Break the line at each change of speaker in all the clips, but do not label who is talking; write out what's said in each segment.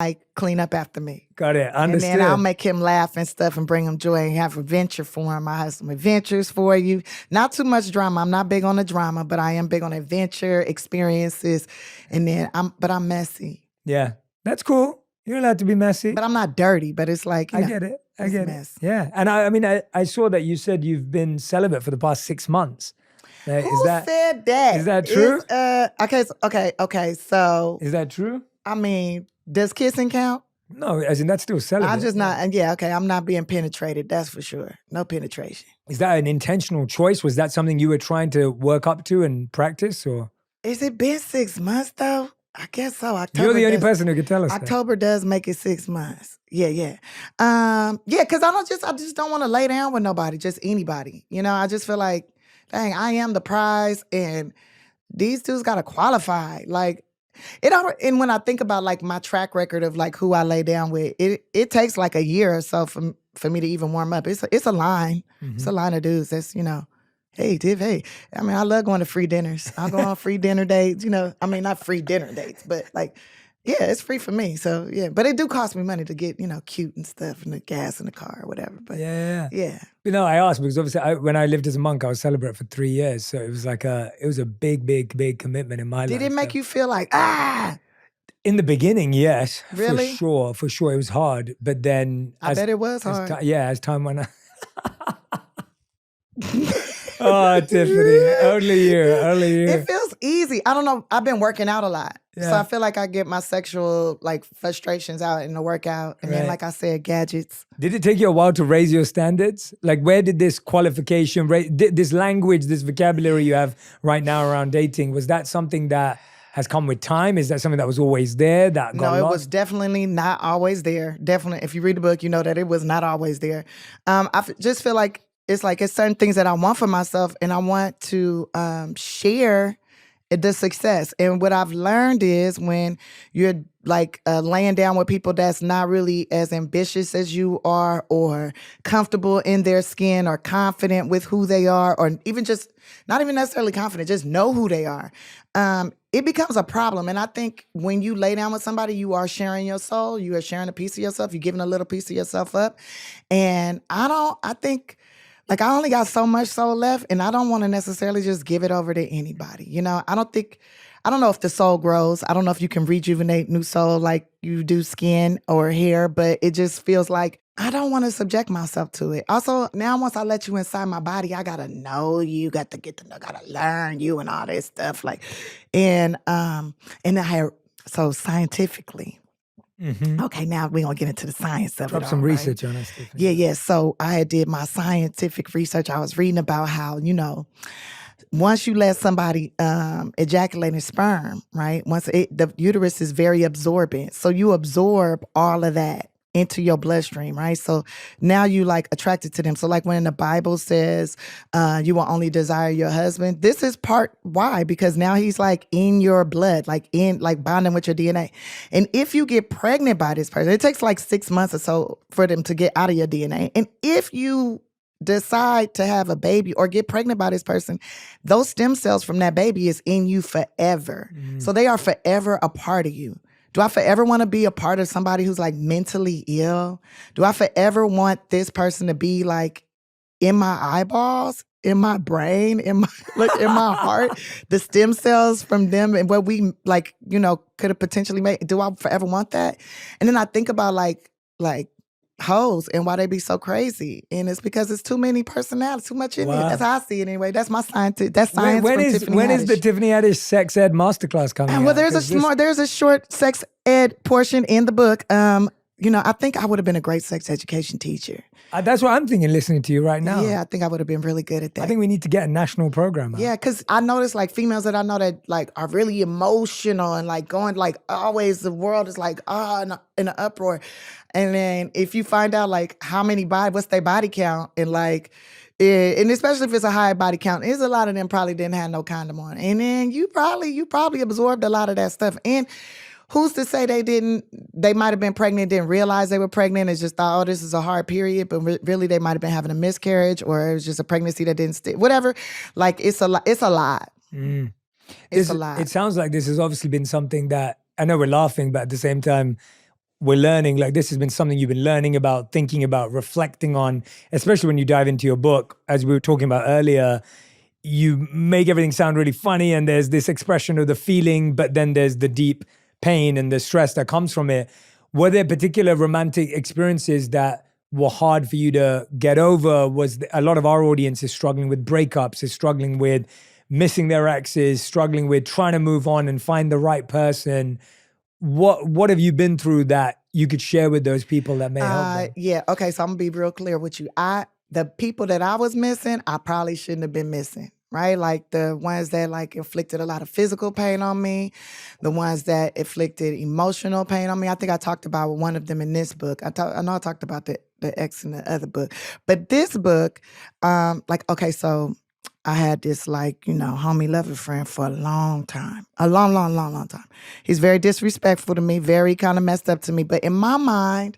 like clean up after me.
Got it. Understood.
And then I'll make him laugh and stuff and bring him joy and have adventure for him. I have some adventures for you. Not too much drama. I'm not big on the drama, but I am big on adventure, experiences. And then I'm messy.
Yeah. That's cool. You're allowed to be messy.
But I'm not dirty, but it's like,
I get it. I get
mess.
it. Yeah. And I mean, I saw that you said you've been celibate for the past 6 months.
Who said that?
Is that true?
Okay. So
is that true?
I mean, does kissing count?
No, as in that's still celibate.
I'm just not. Yeah, okay. I'm not being penetrated. That's for sure. No penetration.
Is that an intentional choice? Was that something you were trying to work up to and practice, or?
Is it been 6 months though? I guess so. October
You're the only person who can tell us.
October does make it 6 months. Yeah. Because I just don't want to lay down with nobody, just anybody. You know, I just feel like, dang, I am the prize, and these dudes gotta qualify. Like, and when I think about like my track record of like who I lay down with, it takes like a year or so for me to even warm up. It's a line. Mm-hmm. It's a line of dudes that's, hey, Div, hey. I mean, I love going to free dinners. I'll go on free dinner dates, I mean, not free dinner dates, but like, yeah, it's free for me. So, yeah. But it do cost me money to get, cute and stuff and the gas in the car or whatever. But yeah.
I asked because obviously when I lived as a monk, I was celibate for 3 years. So it was like it was a big, big, big commitment in my life.
Did it make you feel like,
In the beginning, yes.
Really?
For sure. It was hard. But then...
I bet it was hard.
As time went on. Oh, Tiffany, only you.
It feels easy. I don't know. I've been working out a lot. Yeah. So I feel like I get my sexual frustrations out in the workout. And then, like I said, gadgets.
Did it take you a while to raise your standards? Like, where did this qualification, this language, this vocabulary you have right now around dating, was that something that has come with time? Is that something that was always there that got
No, it
lost?
was definitely not always there. Definitely. If you read the book, you know that it was not always there. I just feel like it's certain things that I want for myself, and I want to share the success. And what I've learned is when you're laying down with people that's not really as ambitious as you are, or comfortable in their skin, or confident with who they are, or even just not even necessarily confident, just know who they are, it becomes a problem. And I think when you lay down with somebody, you are sharing your soul, you are sharing a piece of yourself, you're giving a little piece of yourself up. And I think I only got so much soul left, and I don't want to necessarily just give it over to anybody. I don't know if the soul grows. I don't know if you can rejuvenate new soul like you do skin or hair, but it just feels like I don't want to subject myself to it. Also, now once I let you inside my body, I gotta know you, gotta learn you and all this stuff. So scientifically. Mm-hmm. Okay, now we're going to get into the science of it.
Drop some research on us.
Yeah. So I did my scientific research. I was reading about how, once you let somebody ejaculate in sperm, right? The uterus is very absorbent. So you absorb all of that into your bloodstream, right? So now you attracted to them. So when the Bible says you will only desire your husband, this is part why, because now he's in your blood, bonding with your DNA. And if you get pregnant by this person, it takes 6 months or so for them to get out of your DNA. And if you decide to have a baby or get pregnant by this person, those stem cells from that baby is in you forever. Mm. So they are forever a part of you. Do I forever want to be a part of somebody who's mentally ill? Do I forever want this person to be in my eyeballs, in my brain, in my heart, the stem cells from them and what we could have potentially made? Do I forever want that? And then I think about hoes and why they be so crazy, and it's because it's too many personalities, too much in it. That's how I see it anyway. That's my science. That's science.
When is the Tiffany Haddish sex ed masterclass coming out?
Well, there's a short sex ed portion in the book. I think I would have been a great sex education teacher.
That's what I'm thinking listening to you right now.
Yeah, I think I would have been really good at that.
I think we need to get a national program out.
Yeah, because I noticed females that I know that are really emotional and going always the world is in an uproar. And then if you find out how many what's their body count and and especially if it's a high body count, there's a lot of them probably didn't have no condom on. And then you probably absorbed a lot of that stuff. And who's to say they might have been pregnant, didn't realize they were pregnant, and just thought, oh, this is a hard period, but really they might have been having a miscarriage, or it was just a pregnancy that didn't stick, whatever. It's a lot. It's a lot.
It sounds like this has obviously been something that, I know we're laughing, but at the same time, we're learning, like this has been something you've been learning about, thinking about, reflecting on, especially when you dive into your book, as we were talking about earlier, you make everything sound really funny and there's this expression of the feeling, but then there's the deep pain and the stress that comes from it. Were there particular romantic experiences that were hard for you to get over? Was a lot of our audience is struggling with breakups, is struggling with missing their exes, struggling with trying to move on and find the right person. What have you been through that you could share with those people that may help them?
Yeah. Okay. So I'm gonna be real clear with you. The people that I was missing, I probably shouldn't have been missing. Right? Like the ones that like inflicted a lot of physical pain on me, the ones that inflicted emotional pain on me. I think I talked about one of them in this book. I know I talked about the ex in the other book. But this book, okay, so I had this homie lover friend for a long time. A long, long, long, long time. He's very disrespectful to me, very kind of messed up to me. But in my mind,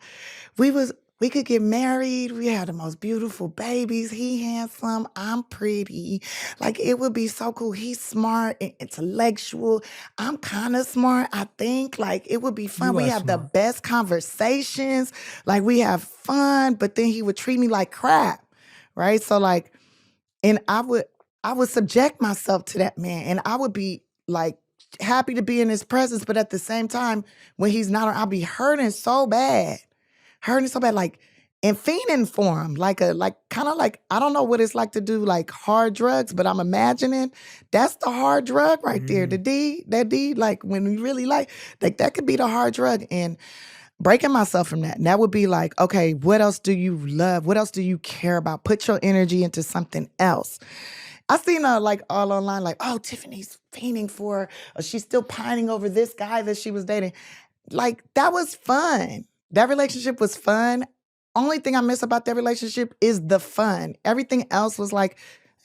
we could get married. We had the most beautiful babies. He handsome. I'm pretty. Like, it would be so cool. He's smart and intellectual. I'm kind of smart, I think. Like, it would be fun.
You
We
are
have the
smart.
best conversations. Like, we have fun, but then he would treat me like crap, right? So, like, and I would subject myself to that man, and I would be, like, happy to be in his presence, but at the same time, when he's not around, I'll be hurting so bad, like, and fiending for him, kind of like, I don't know what it's like to do like hard drugs, but I'm imagining that's the hard drug right there. That D, like when you really like that could be the hard drug, and breaking myself from that. And that would be like, okay, what else do you love? What else do you care about? Put your energy into something else. I seen her like all online, like, oh, Tiffany's fiending for her, or she's still pining over this guy that she was dating. Like, that was fun. That relationship was fun. Only thing I miss about that relationship is the fun. Everything else was like,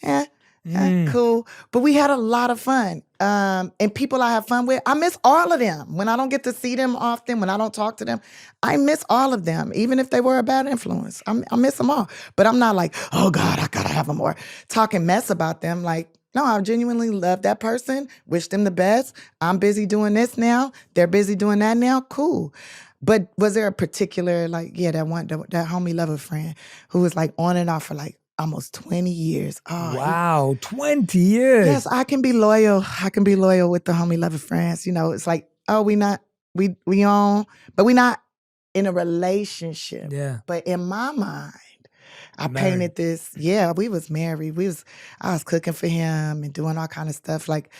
cool. But we had a lot of fun. And people I have fun with, I miss all of them. When I don't get to see them often, when I don't talk to them, I miss all of them, even if they were a bad influence. I miss them all. But I'm not like, oh God, I gotta have them, or talking mess about them. Like, no, I genuinely love that person, wish them the best. I'm busy doing this now. They're busy doing that now. Cool. But was there a particular, that homie lover friend who was like on and off for like almost 20 years? Oh,
Wow, 20 years.
yes, I can be loyal. I can be loyal with the homie lover friends. It's like, oh, we on, but we not in a relationship.
Yeah.
But in my mind, I
Married.
painted this. Yeah, we was married. I was cooking for him and doing all kind of stuff, like,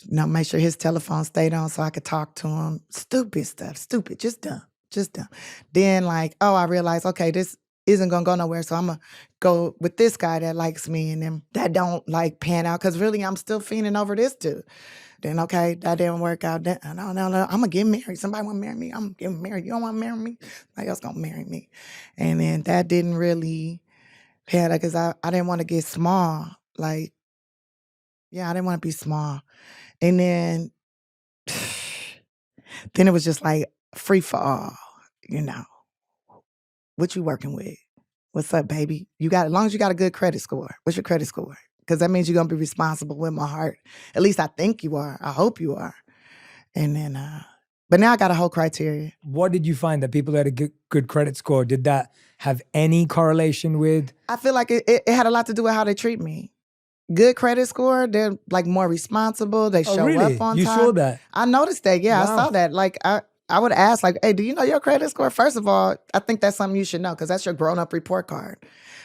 make sure his telephone stayed on so I could talk to him. Stupid stuff. Stupid. Just dumb. Then I realized, okay, this isn't gonna go nowhere, so I'm gonna go with this guy that likes me, and then that don't pan out, because really I'm still fiending over this dude. Then, okay, that didn't work out. Then, no, I'm gonna get married. Somebody wanna marry me, I'm getting married. You don't wanna marry me? Somebody else gonna marry me. And then that didn't really pan out, because I didn't want to get small. I didn't want to be small. And then it was just like free for all, What you working with? What's up, baby? As long as you got a good credit score. What's your credit score? Because that means you're gonna be responsible with my heart. At least I think you are. I hope you are. And then, but now I got a whole criteria.
What did you find that people that had a good credit score, did that have any correlation with?
I feel like it had a lot to do with how they treat me. Good credit score, they're like more responsible. They show
really?
up on
You
time.
saw that?
I noticed that. Yeah,
Wow.
I saw that. Like, I would ask, like, hey, do you know your credit score? First of all, I think that's something you should know, because that's your grown-up report card.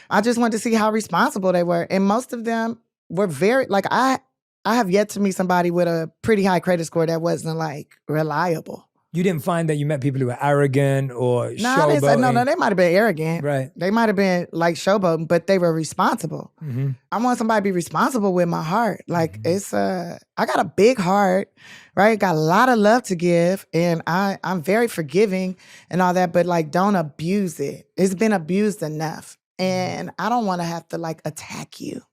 I just wanted to see how responsible they were. And most of them were very, like, I have yet to meet somebody with a pretty high credit score that wasn't, like, reliable.
You didn't find that you met people who were arrogant or
No, I didn't say,
showboating?
no, they might have been arrogant.
Right.
They might have been, like, showboating, but they were responsible.
Mm-hmm.
I want somebody to be responsible with my heart. Like, I got a big heart, right? Got a lot of love to give, and I'm very forgiving and all that, but like, don't abuse it. It's been abused enough. And I don't want to have to like attack you.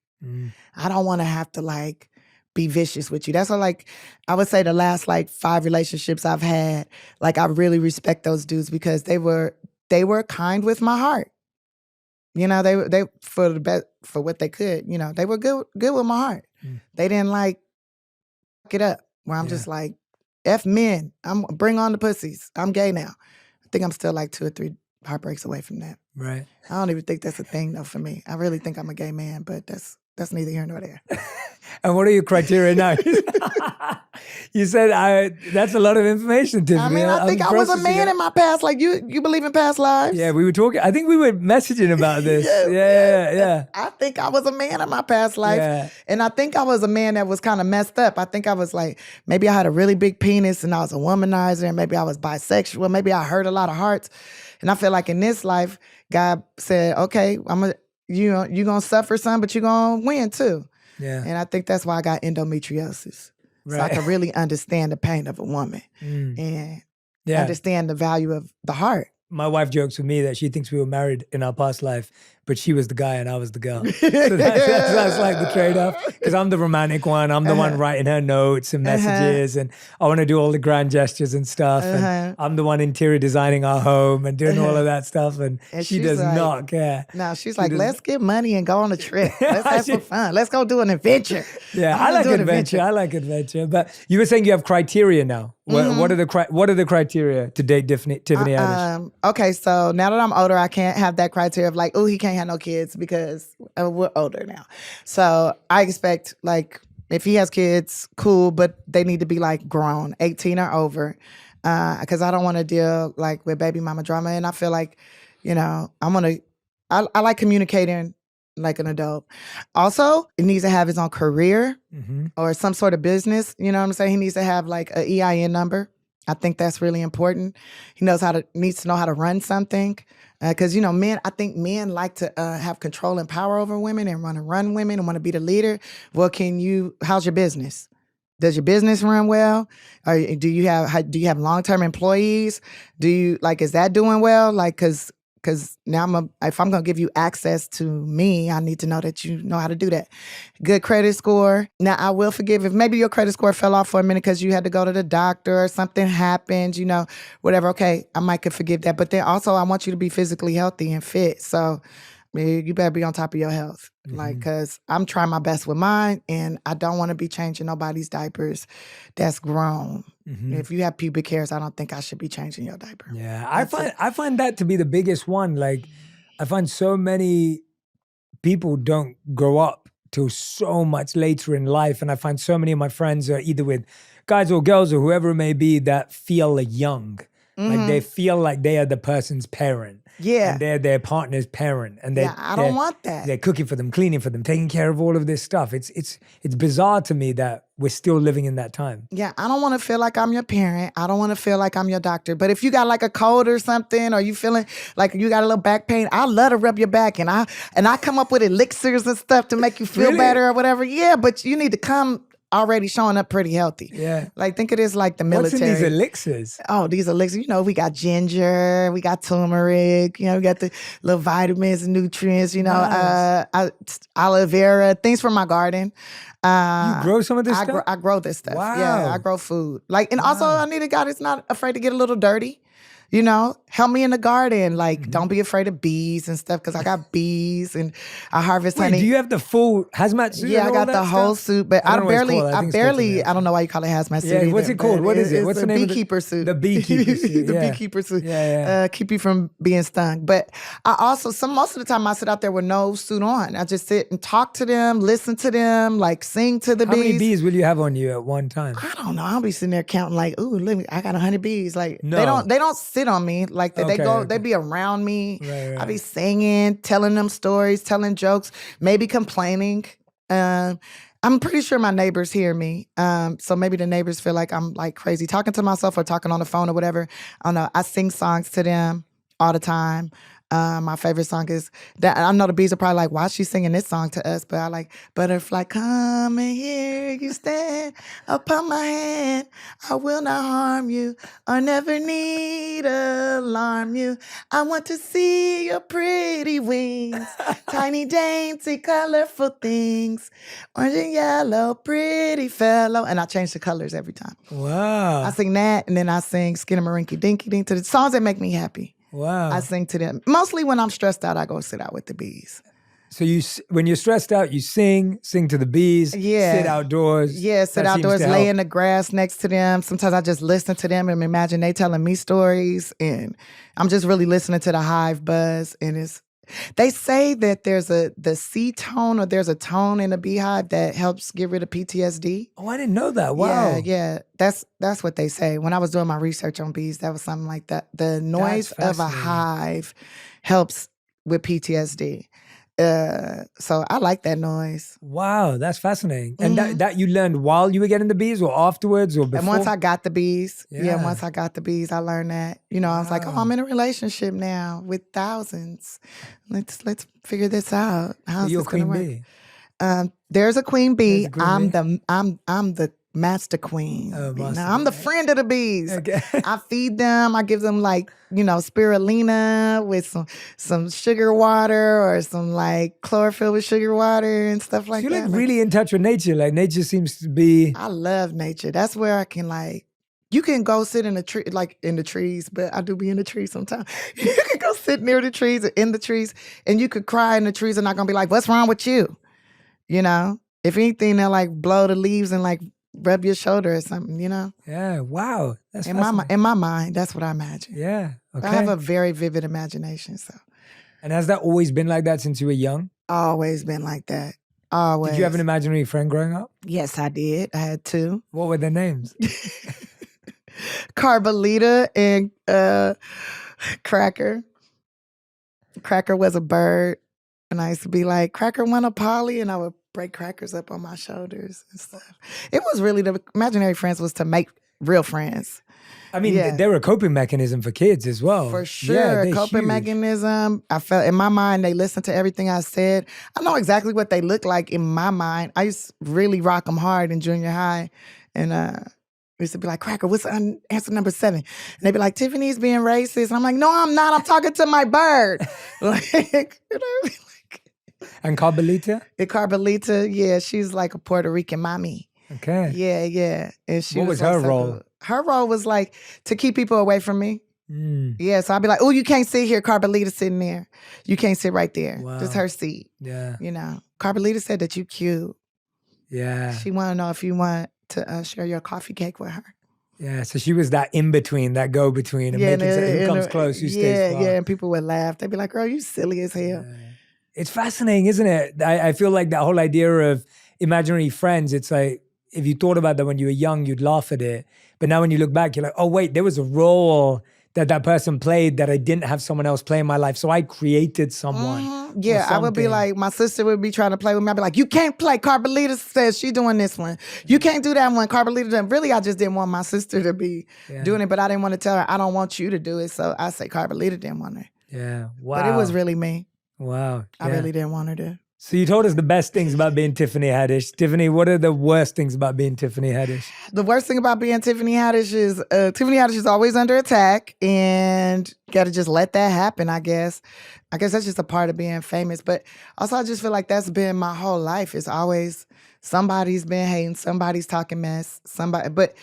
I don't want to have to like be vicious with you. That's why, like, I would say the last like 5 relationships I've had, like, I really respect those dudes, because they were kind with my heart. They for the best, for what they could. They were good with my heart. They didn't like fuck it up where I'm just like, F men, bring on the pussies. I'm gay now. I think I'm still like 2 or 3 heartbreaks away from that.
Right.
I don't even think that's a thing though for me. I really think I'm a gay man, but that's neither here nor there.
And what are your criteria now? You said that's a lot of information,
I
Tiffany.
mean, I think I was a man in my past. Like you believe in past lives?
Yeah, we were talking. I think we were messaging about this. Yeah.
I think I was a man in my past life.
Yeah.
And I think I was a man that was kind of messed up. I think I was like, maybe I had a really big penis and I was a womanizer, and maybe I was bisexual. Maybe I hurt a lot of hearts. And I feel like in this life, God said, okay, you're going to suffer some, but you're going to win too.
Yeah.
And I think that's why I got endometriosis.
Right.
So I can really understand the pain of a woman and understand the value of the heart.
My wife jokes with me that she thinks we were married in our past life, but she was the guy and I was the girl. So that's like the trade-off. Because I'm the romantic one. I'm the one writing her notes and messages, and I want to do all the grand gestures and stuff. And I'm the one interior designing our home and doing all of that stuff. And she does not care.
No, she's like, let's get money and go on a trip. Let's have some fun. Let's go do an adventure.
Yeah, I like adventure. I like adventure. But you were saying you have criteria now. What are the criteria to date Tiffany Haddish?
Okay, so now that I'm older, I can't have that criteria of like, oh, he can't have no kids because we're older now. So I expect like if he has kids, cool, but they need to be like grown, 18 or over, because I don't want to deal like with baby mama drama. And I feel like, I like communicating like an adult. Also, he needs to have his own career or some sort of business. You know what I'm saying? He needs to have like an EIN number. I think that's really important. He needs to know how to run something. Because, I think men like to have control and power over women and want to run women and want to be the leader. Well, how's your business? Does your business run well? Or do you have long-term employees? Is that doing well? Like, because now if I'm going to give you access to me, I need to know that you know how to do that. Good credit score. Now, I will forgive if maybe your credit score fell off for a minute because you had to go to the doctor or something happened, whatever. Okay, I could forgive that. But then also I want you to be physically healthy and fit. So you better be on top of your health. Because I'm trying my best with mine and I don't want to be changing nobody's diapers that's grown. If you have pubic hairs, I don't think I should be changing your diaper.
Yeah, I find that to be the biggest one. Like, I find so many people don't grow up till so much later in life. And I find so many of my friends are either with guys or girls or whoever it may be that feel young. Like they feel like they are the person's parent.
Yeah.
And they're their partner's parent. And
I don't want that.
They're cooking for them, cleaning for them, taking care of all of this stuff. It's bizarre to me that we're still living in that time.
Yeah, I don't want to feel like I'm your parent. I don't want to feel like I'm your doctor. But if you got like a cold or something, or you feeling like you got a little back pain, I love to rub your back. And I come up with elixirs and stuff to make you feel better or whatever. Yeah, but you need to come already showing up pretty healthy.
Yeah.
Like, think of this like the military.
What's in these elixirs?
Oh, these elixirs. We got ginger, we got turmeric, we got the little vitamins and nutrients,
Nice.
Aloe vera, things from my garden.
You grow some of this stuff?
I grow this stuff.
Wow.
Yeah, I grow food. And also I need a guy that's not afraid to get a little dirty. Help me in the garden. Like, don't be afraid of bees and stuff because I got bees and I harvest honey.
Do you have the full hazmat suit?
Yeah, I got the whole suit, but I barely, I don't know why you call it hazmat suit.
Yeah, what's it called? What is it? What's the name of it?
Beekeeper suit.
The beekeeper suit.
The beekeeper suit.
Yeah.
Keep you from being stung. But I also, most of the time I sit out there with no suit on. I just sit and talk to them, listen to them, like sing to the bees.
How many bees will you have on you at one time?
I don't know. I'll be sitting there counting like, ooh, look, I got 100 bees. Like,
No.
they don't sit on me. Like, they be around me.
Right.
I be singing, telling them stories, telling jokes, maybe complaining. I'm pretty sure my neighbors hear me. So maybe the neighbors feel like I'm like crazy talking to myself or talking on the phone or whatever. I don't know. I sing songs to them all the time. My favorite song is that I know the bees are probably like, why is she singing this song to us? But I like, butterfly, come and here you stand upon my hand. I will not harm you or never need alarm you. I want to see your pretty wings, tiny, dainty, colorful things, orange and yellow, pretty fellow. And I change the colors every time.
Wow.
I sing that, and then I sing Skinnamarink Dinky Dink to the songs that make me happy.
Wow.
I sing to them. Mostly when I'm stressed out, I go sit out with the bees.
So when you're stressed out, you sing to the bees,
Yeah.
sit outdoors.
Yeah, sit
That seems
outdoors,
to
lay
help.
in the grass next to them. Sometimes I just listen to them and imagine they telling me stories, and I'm just really listening to the hive buzz. And they say that there's the C tone, or there's a tone in the beehive that helps get rid of PTSD.
Oh, I didn't know that. Wow.
Yeah. That's what they say. When I was doing my research on bees, that was something like that. The noise of a
fascinating.
hive helps with PTSD. So I like that noise.
Wow, that's fascinating. And that you learned while you were getting the bees, or afterwards, or before?
And once I got the bees,
Yeah.
once I got the bees, I learned that. I was like, oh, I'm in a relationship now with thousands. Let's figure this out. How's
You're
this gonna
queen
work?
bee.
There's a queen bee.
There's a queen bee.
I'm the master queen.
Oh,
bee.
master
Now, I'm the
bee.
friend of the bees.
Okay.
I feed them. I give them spirulina with some sugar water, or some chlorophyll with sugar water and stuff like
You're
that.
really in touch with nature. Like nature seems to be.
I love nature. That's where I can you can go sit in a tree, in the trees, but I do be in the trees sometimes. You can go sit near the trees or in the trees, and you could cry, and the trees are not gonna be like, what's wrong with you? If anything, they'll blow the leaves and rub your shoulder or something,
Yeah. Wow. That's
in
fascinating.
my mind, that's what I imagine.
Yeah. Okay.
I have a very vivid imagination, so
And has that always been like that since you were young?
always been like that. Always.
Did you have an imaginary friend growing up?
Yes, I did. I had two.
What were their names?
Carbolita and Cracker. Cracker was a bird, and I used to be like, Cracker want a Polly, and I would break crackers up on my shoulders and stuff. It was really, the imaginary friends was to make real friends.
I mean, they're a coping mechanism for kids as well.
For sure.
Yeah,
Coping
huge.
mechanism. I felt in my mind, they listened to everything I said. I know exactly what they look like in my mind. I used to really rock them hard in junior high. And we used to be like, Cracker, what's answer number 7? And they'd be like, Tiffany's being racist. And I'm like, no, I'm not. I'm talking to my bird.
And Carbolita?
Carbolita, yeah, she's like a Puerto Rican mommy.
Okay.
Yeah. And she
What was her role?
Her role was to keep people away from me. Yeah, so I'd be like, oh, you can't sit here. Carbolita sitting there. You can't sit right there.
Wow.
This is her seat.
Yeah.
Carbolita said that you cute.
Yeah.
She want to know if you want to share your coffee cake with her.
Yeah, so she was that in-between, that go-between, and making who comes close, who stays far.
Yeah, and people would laugh. They'd be like, girl, you silly as hell.
Yeah. It's fascinating, isn't it? I feel like that whole idea of imaginary friends, it's like, if you thought about that when you were young, you'd laugh at it. But now when you look back, you're like, oh, wait, there was a role that person played that I didn't have someone else play in my life. So I created someone.
Mm-hmm. Yeah, I would be like, my sister would be trying to play with me. I'd be like, you can't play. Carbolita says she doing this one. You can't do that one. Carbolita done. Really, I just didn't want my sister to be doing it, but I didn't want to tell her, I don't want you to do it. So I say Carbolita didn't want her.
Yeah, wow.
But it was really me.
Wow.
I really didn't want her to.
So you told us the best things about being Tiffany Haddish. Tiffany, what are the worst things about being Tiffany Haddish?
The worst thing about being Tiffany Haddish is Tiffany Haddish is always under attack, and you got to just let that happen, I guess. I guess that's just a part of being famous. But also I just feel like that's been my whole life. It's always somebody's been hating, somebody's talking mess, somebody. But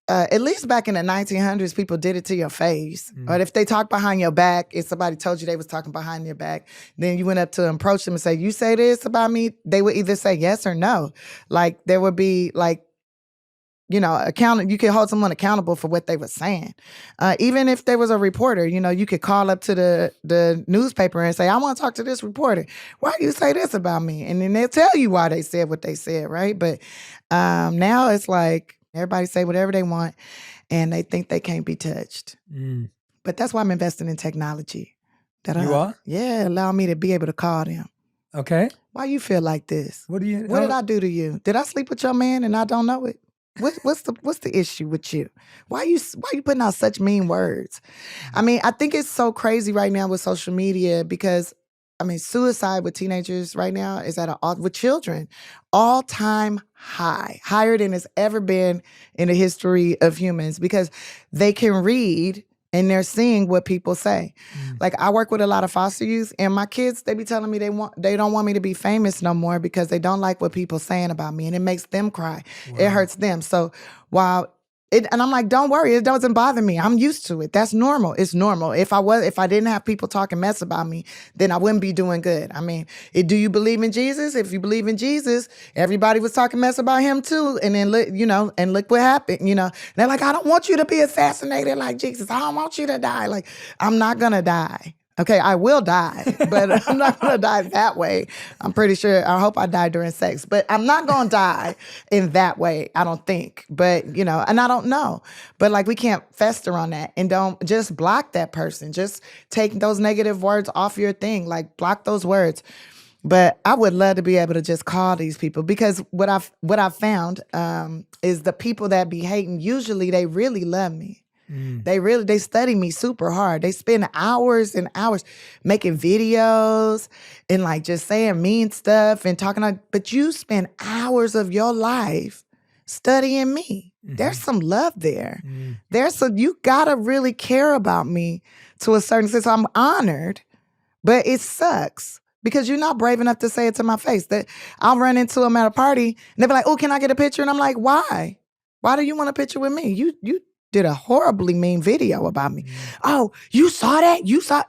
at least back in the 1900s, people did it to your face. Or if they talk behind your back, if somebody told you they was talking behind your back, then you went up to approach them and say, you say this about me? They would either say yes or no. Like there would be you could hold someone accountable for what they were saying. Even if there was a reporter, you could call up to the newspaper and say, I want to talk to this reporter. Why do you say this about me? And then they'll tell you why they said what they said, right? But now it's like, everybody say whatever they want, and they think they can't be touched. But that's why I'm investing in technology.
You are?
Yeah, allow me to be able to call them.
Okay.
Why you feel like this?
What did
I do to you? Did I sleep with your man and I don't know it? What's the issue with you? Why you putting out such mean words? I mean, I think it's so crazy right now with social media because suicide with teenagers right now is with children, all-time high, higher than it's ever been in the history of humans because they can read and they're seeing what people say. Like I work with a lot of foster youth, and my kids, they be telling me they don't want me to be famous no more because they don't like what people saying about me, and it makes them cry. Wow. It hurts them. So while And I'm like, don't worry, it doesn't bother me. I'm used to it. That's normal. It's normal. If I didn't have people talking mess about me, then I wouldn't be doing good. I mean, do you believe in Jesus? If you believe in Jesus, everybody was talking mess about him too. And then look, and look what happened. They're like, I don't want you to be assassinated like Jesus. I don't want you to die. Like, I'm not gonna die. Okay, I will die, but I'm not going to die that way. I'm pretty sure, I hope I die during sex, but I'm not going to die in that way, I don't think. But, and I don't know. But like, we can't fester on that, and don't just block that person. Just take those negative words off your thing, like block those words. But I would love to be able to just call these people, because what I've found is the people that be hating, usually they really love me. They study me super hard. They spend hours and hours making videos and like just saying mean stuff and talking but you spend hours of your life studying me. There's some love there. You gotta really care about me to a certain sense. I'm honored, but it sucks because you're not brave enough to say it to my face. That I'll run into them at a party and they'll be like, "Oh, can I get a picture?" And I'm like, "Why? Why do you want a picture with me? You did a horribly mean video about me." "Oh, you saw that? You saw..."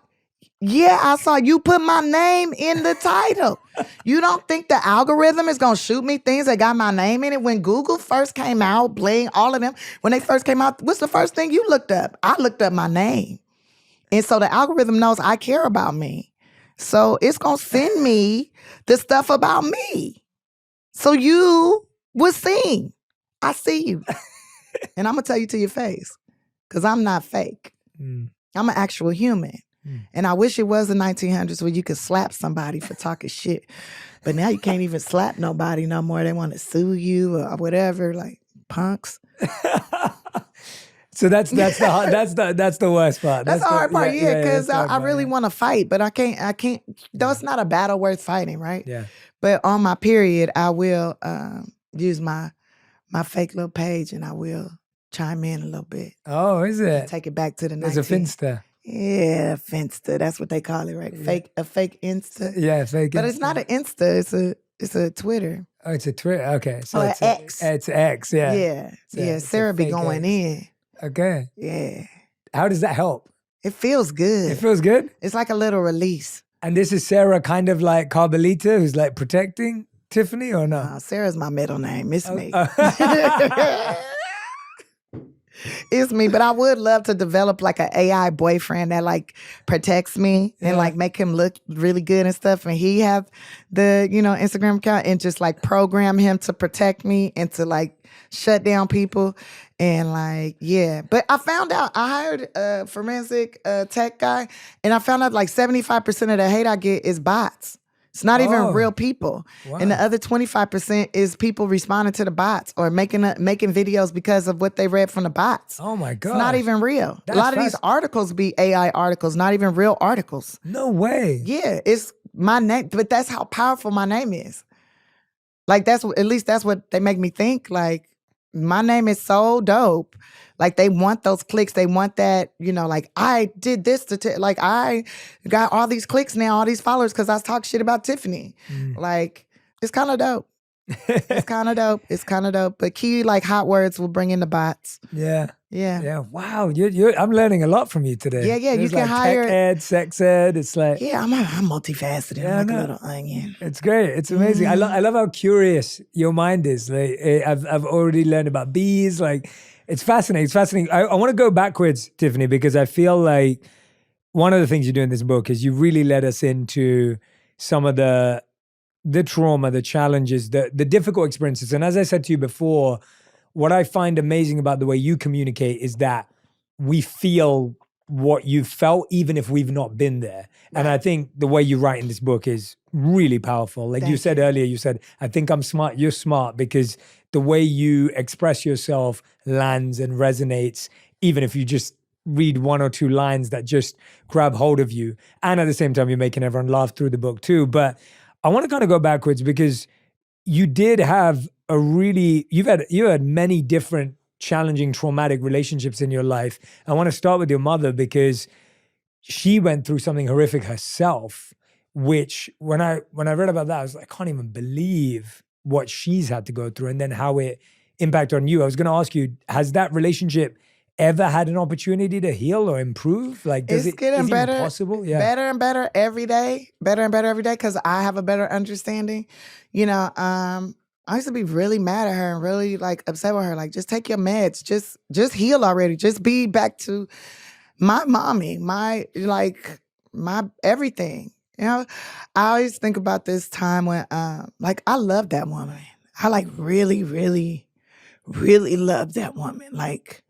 "Yeah, I saw you put my name in the title." You don't think the algorithm is going to shoot me things that got my name in it? When Google first came out, Bling, all of them, when they first came out, what's the first thing you looked up? I looked up my name. And so the algorithm knows I care about me. So it's going to send me the stuff about me. So you will see. I see you. And I'm going to tell you to your face, because I'm not fake. I'm an actual human. And I wish it was the 1900s where you could slap somebody for talking shit. But now you can't even slap nobody no more. They want to sue you or whatever, like punks.
So that's the worst part.
That's the hard part, yeah, because I really
yeah.
want to fight, but I can't. Though it's not a battle worth fighting, right?
Yeah.
But on my period, I will use my fake little page, and I will chime in a little bit.
Oh, is it?
Take it back to the 19...
There's a Finsta.
Yeah, Finsta. That's what they call it, right?
Yeah.
A fake Insta.
Yeah, fake.
But
Insta.
it's not an Insta. It's a Twitter.
Oh, it's a Twitter. Okay, so
it's X.
It's X. Yeah.
Yeah. Sarah be going in.
Okay.
Yeah.
How does that help?
It feels good.
It feels good?
It's like a little release.
And this is Sarah, kind of like Carmelita, who's like protecting Tiffany, or no?
Sarah's my middle name. It's me. It's me. But I would love to develop like an AI boyfriend that like protects me and like make him look really good and stuff. And he have the, Instagram account, and just like program him to protect me and to like shut down people. And like, yeah. But I found out, I hired a forensic tech guy, and I found out like 75% of the hate I get is bots. It's not even real people. Wow. And the other 25% is people responding to the bots or making videos because of what they read from the bots.
Oh my God.
It's not even real. A lot of these articles be AI articles, not even real articles.
No way.
Yeah, it's my name, but that's how powerful my name is. Like at least that's what they make me think. Like, my name is so dope. Like, they want those clicks. They want that, like, I did this like, I got all these clicks now, all these followers, because I talk shit about Tiffany. Like, it's kind of dope. It's kind of dope. It's kind of dope. But key, like, hot words will bring in the bots.
Yeah.
Yeah.
Wow. I'm learning a lot from you today.
Yeah.
There's
you can
like
hire
tech ed, sex ed. It's like,
yeah, I'm multifaceted. I'm like a little onion.
It's great. It's amazing. I love how curious your mind is. Like, I've already learned about bees. Like, it's fascinating. It's fascinating. I want to go backwards, Tiffany, because I feel like one of the things you do in this book is you really let us into some of the trauma, the challenges, the difficult experiences. And as I said to you before, what I find amazing about the way you communicate is that we feel what you've felt, even if we've not been there. Right. And I think the way you write in this book is really powerful. Like you said earlier, you said, I think I'm smart. You're smart because the way you express yourself lands and resonates, even if you just read one or two lines that just grab hold of you. And at the same time, you're making everyone laugh through the book too. But I want to kind of go backwards because you did have you had many different challenging, traumatic relationships in your life. I want to start with your mother because she went through something horrific herself, which when I read about that, I was like, I can't even believe what she's had to go through, and then how it impact on you. I was going to ask you, has that relationship ever had an opportunity to heal or improve? Like,
It's getting
is it
better,
even possible? Yeah.
better and better every day, better and better every day, because I have a better understanding. You know, I used to be really mad at her and really like upset with her. Like, just take your meds, just heal already, just be back to my mommy, my everything. You know, I always think about this time when like I love that woman. I like really, really, really love that woman. Like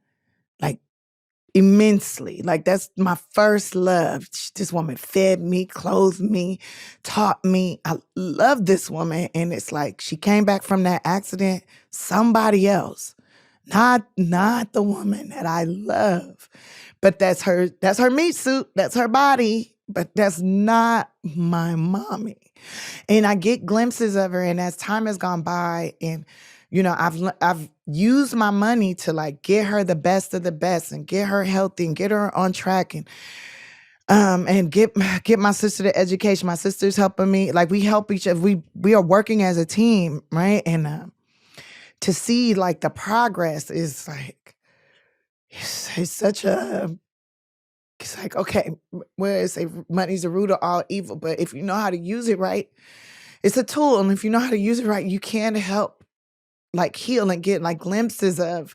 immensely. Like that's my first love. This woman fed me, clothed me, taught me. I love this woman. And it's like she came back from that accident, somebody else. Not the woman that I love. But that's her meat suit. That's her body. But that's not my mommy. And I get glimpses of her, and as time has gone by, and you know, I've used my money to like get her the best of the best and get her healthy and get her on track and get my sister the education. My sister's helping me. Like we help each other. We are working as a team, right? And to see like the progress is like it's such a it's like, okay, where it's a money's the root of all evil, but if you know how to use it right, it's a tool. And if you know how to use it right, you can help like heal and get like glimpses of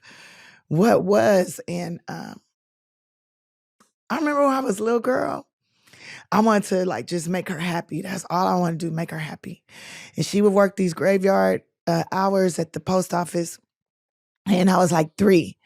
what was. And I remember when I was a little girl, I wanted to like just make her happy. That's all I wanted to do, make her happy. And she would work these graveyard hours at the post office. And I was like 3.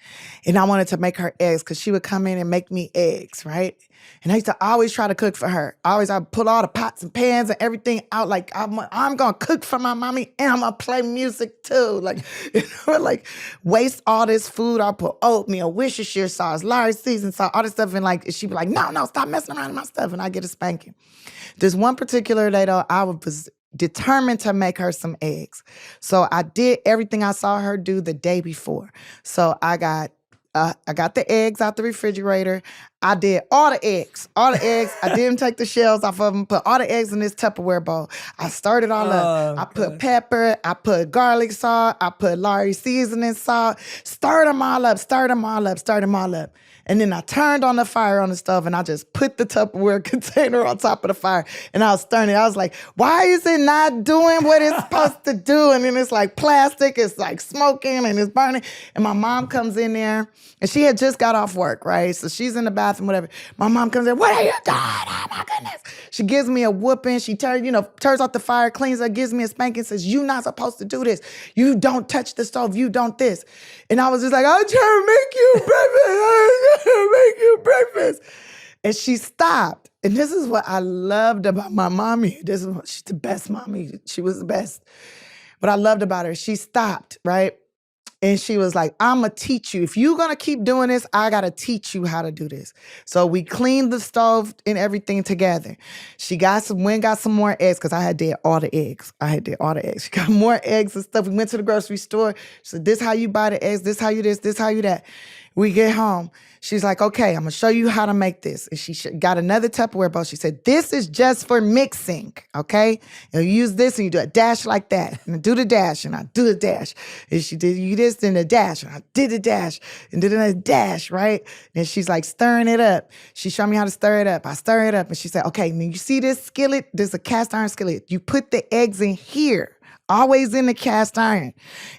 And I wanted to make her eggs because she would come in and make me eggs, right? And I used to always try to cook for her. I'd pull all the pots and pans and everything out. Like, I'm going to cook for my mommy and I'm going to play music too. Like, you know, like waste all this food. I'll put oatmeal, Worcestershire sauce, Larry season sauce, all this stuff. And like, she'd be like, no, stop messing around with my stuff. And I get a spanking. This one particular day though, I was determined to make her some eggs. So I did everything I saw her do the day before. So I got the eggs out the refrigerator. I did all the eggs. I didn't take the shells off of them, put all the eggs in this Tupperware bowl. I stirred it all up. I put pepper, I put garlic salt, I put Larry seasoning salt, stirred them all up. And then I turned on the fire on the stove and I just put the Tupperware container on top of the fire and I was stirring it. I was like, why is it not doing what it's supposed to do? And then it's like plastic, it's like smoking and it's burning. And my mom comes in there and she had just got off work, right? So she's in the bathroom, whatever. My mom comes in, what are you doing? Oh my goodness. She gives me a whooping. She turns off the fire, cleans her, gives me a spanking, says, you're not supposed to do this. You don't touch the stove. You don't this. And I was just like, I'm trying to make you breakfast. And she stopped. And this is what I loved about my mommy. She's the best mommy. She was the best. What I loved about her, she stopped, right? And she was like, I'm going to teach you. If you're going to keep doing this, I got to teach you how to do this. So we cleaned the stove and everything together. She got some more eggs because I had did all the eggs. She got more eggs and stuff. We went to the grocery store. She said, this how you buy the eggs. This how you this how you that. We get home. She's like, okay, I'm going to show you how to make this. And she got another Tupperware bowl. She said, this is just for mixing, okay? And you use this and you do a dash like that. And I do the dash and I do the dash. And she did you this and the dash. And I did the dash and did another dash, right? And she's like stirring it up. She showed me how to stir it up. I stir it up. And she said, okay, now you see this skillet? There's a cast iron skillet. You put the eggs in here. Always in the cast iron.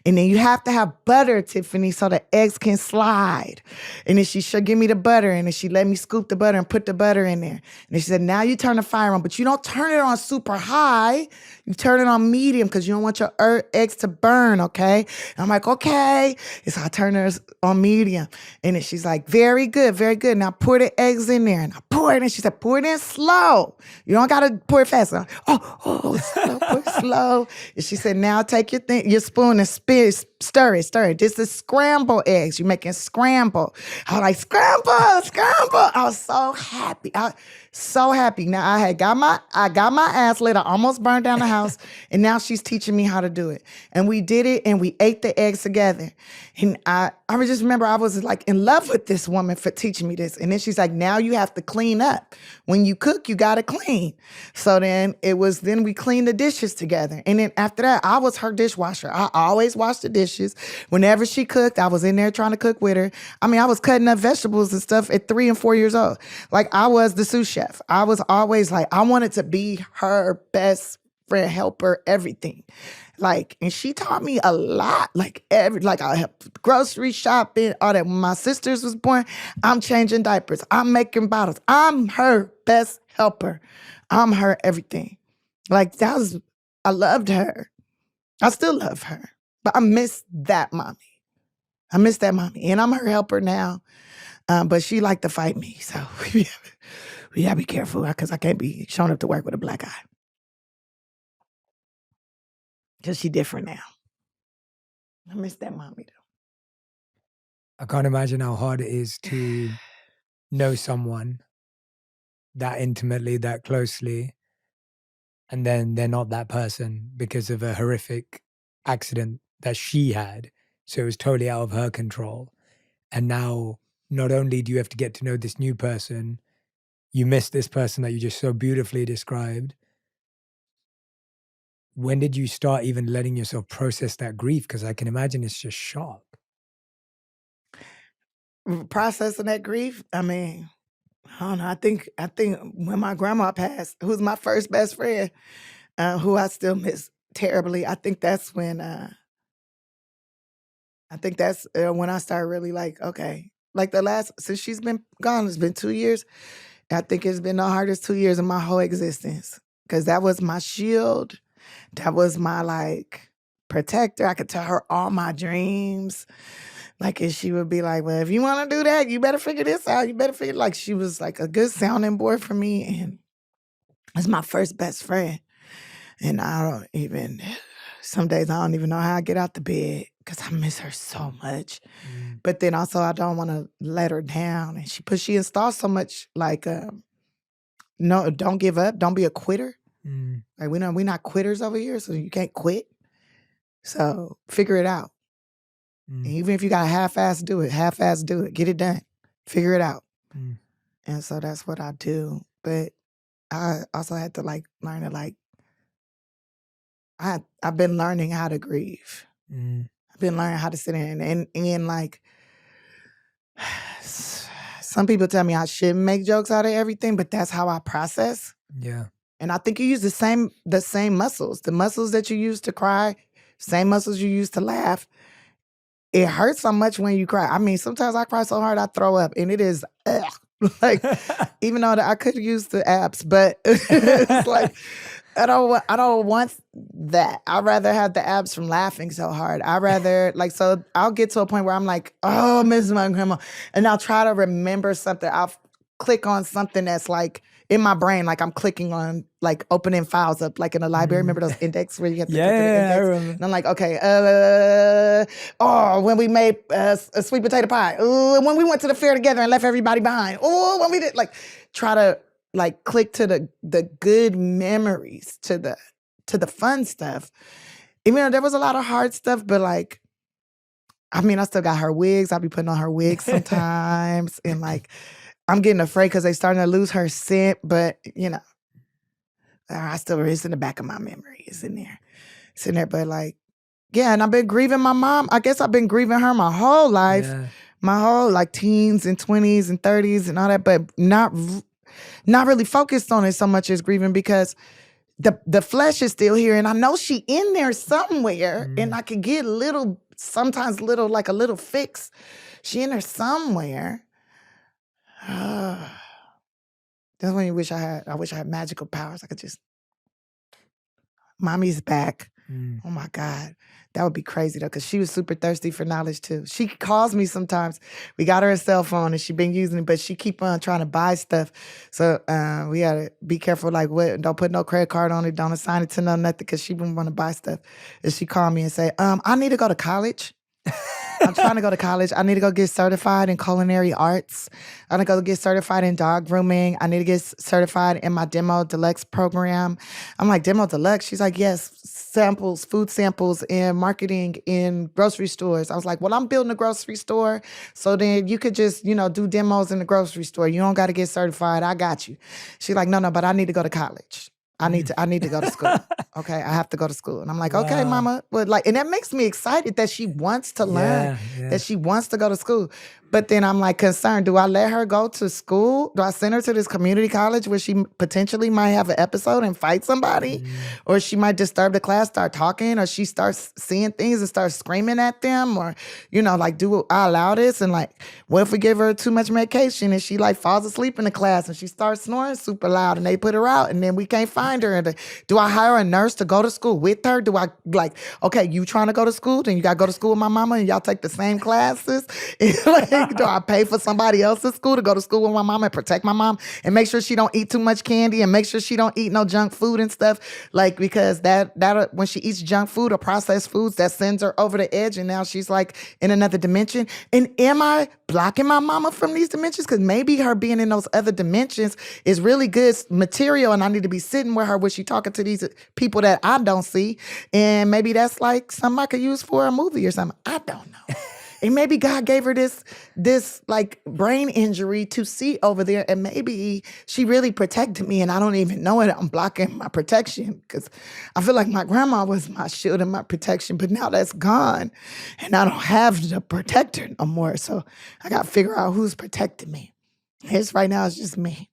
And then you have to have butter, Tiffany, so the eggs can slide. And then she should give me the butter. And then she let me scoop the butter and put the butter in there. And then she said, now you turn the fire on, but you don't turn it on super high. You turn it on medium because you don't want your eggs to burn, okay? And I'm like, okay. And so I turn it on medium. And then she's like, very good, very good. Now pour the eggs in there. And I pour it in. She said, pour it in slow. You don't got to pour it fast. Slow, pour it slow. And she said, now take your spoon and stir it. This is scrambled eggs. You're making scramble. I was like, scramble. I was so happy. So happy. Now I got my ass lit. I almost burned down the house. And now she's teaching me how to do it. And we did it and we ate the eggs together. And I just remember I was like in love with this woman for teaching me this. And then she's like, now you have to clean up. When you cook, you got to clean. So then we cleaned the dishes together. And then after that, I was her dishwasher. I always washed the dishes. dishes. Whenever she cooked, I was in there trying to cook with her. I mean, I was cutting up vegetables and stuff at 3 and 4 years old. Like, I was the sous chef. I was always like, I wanted to be her best friend, helper, everything. Like, and she taught me a lot. Like, I helped grocery shopping, all that. When my sisters was born, I'm changing diapers. I'm making bottles. I'm her best helper. I'm her everything. Like, I loved her. I still love her. But I miss that mommy. I miss that mommy. And I'm her helper now. But she liked to fight me. So we gotta be careful because I can't be showing up to work with a black eye. Because she different now. I miss that mommy though.
I can't imagine how hard it is to know someone that intimately, that closely, and then they're not that person because of a horrific accident that she had. So it was totally out of her control. And now, not only do you have to get to know this new person, you miss this person that you just so beautifully described. When did you start even letting yourself process that grief? Because I can imagine it's just shock.
Processing that grief, I mean, I don't know. I think when my grandma passed, who's my first best friend, who I still miss terribly, I think that's when I started really like, okay, like since she's been gone, it's been 2 years. I think it's been the hardest 2 years of my whole existence because that was my shield. That was my like protector. I could tell her all my dreams. Like, and she would be like, well, if you want to do that, you better figure this out. You better figure, like, she was like a good sounding board for me. And it's my first best friend. And some days I don't even know how I get out the bed because I miss her so much. But then also I don't want to let her down. And she installs so much like, no, don't give up. Don't be a quitter. Like, we're not quitters over here, so you can't quit. So figure it out. Even if you got to half-ass do it, get it done, figure it out. And so that's what I do. But I also had to like learn to like, I've been learning how to grieve. I've been learning how to sit in and like, some people tell me I shouldn't make jokes out of everything, but that's how I process.
Yeah.
And I think you use the same muscles, the muscles that you use to cry, same muscles you use to laugh. It hurts so much when you cry. I mean, sometimes I cry so hard I throw up, and it is like, even though I could use the abs, but it's like I don't want that. I'd rather have the abs from laughing so hard. So I'll get to a point where I'm like, oh, I miss my grandma, and I'll try to remember something. I'll click on something that's like in my brain, like I'm clicking on like opening files up, like in a library. Remember those index where you have to click on the index?
I remember.
And I'm like, okay, when we made a sweet potato pie. When we went to the fair together and left everybody behind. When we did, like, try to like click to the good memories, to the fun stuff. Even though there was a lot of hard stuff, but like, I mean, I still got her wigs. I'll be putting on her wigs sometimes, and like, I'm getting afraid because they starting to lose her scent, but you know, it's in the back of my memory. It's in there. But like, yeah, and I've been grieving my mom. I guess I've been grieving her my whole life, my whole like teens and 20s and 30s and all that, but not really focused on it so much as grieving because the flesh is still here, and I know she in there somewhere, and I could get sometimes like a little fix. She in there somewhere. That's when you I wish I had magical powers. I could just, mommy's back. Oh my God. That would be crazy though, because she was super thirsty for knowledge too. She calls me sometimes. We got her a cell phone and she been using it, but she keep on trying to buy stuff. So we gotta be careful, like don't put no credit card on it, don't assign it to nothing, because she been want to buy stuff. And she called me and say, I need to go to college. I'm trying to go to college. I need to go get certified in culinary arts. I need to go get certified in dog grooming. I need to get certified in my Demo Deluxe program. I'm like, Demo Deluxe? She's like, yes, food samples and marketing in grocery stores. I was like, well, I'm building a grocery store. So then you could just, do demos in the grocery store. You don't got to get certified. I got you. She's like, no, but I need to go to college. I need to go to school. Okay, I have to go to school. And I'm like, okay,
Wow.
mama. But like, and that makes me excited that she wants to learn,
Yeah.
that she wants to go to school. But then I'm like concerned, do I let her go to school? Do I send her to this community college where she potentially might have an episode and fight somebody? Or she might disturb the class, start talking, or she starts seeing things and starts screaming at them? Or, like, do I allow this? And like, what if we give her too much medication and she like falls asleep in the class and she starts snoring super loud and they put her out and then we can't find her? And do I hire a nurse to go to school with her? Do I like, okay, you trying to go to school? Then you got to go to school with my mama and y'all take the same classes? Like, do I pay for somebody else's school to go to school with my mom and protect my mom and make sure she don't eat too much candy and make sure she don't eat no junk food and stuff? Like, because that when she eats junk food or processed foods, that sends her over the edge and now she's like in another dimension. And am I blocking my mama from these dimensions? Because maybe her being in those other dimensions is really good material and I need to be sitting with her when she talking to these people that I don't see. And maybe that's like something I could use for a movie or something. I don't know. And maybe God gave her this like brain injury to see over there. And maybe she really protected me and I don't even know it. I'm blocking my protection because I feel like my grandma was my shield and my protection, but now that's gone. And I don't have the protector no more. So I got to figure out who's protecting me. Right now it's just me.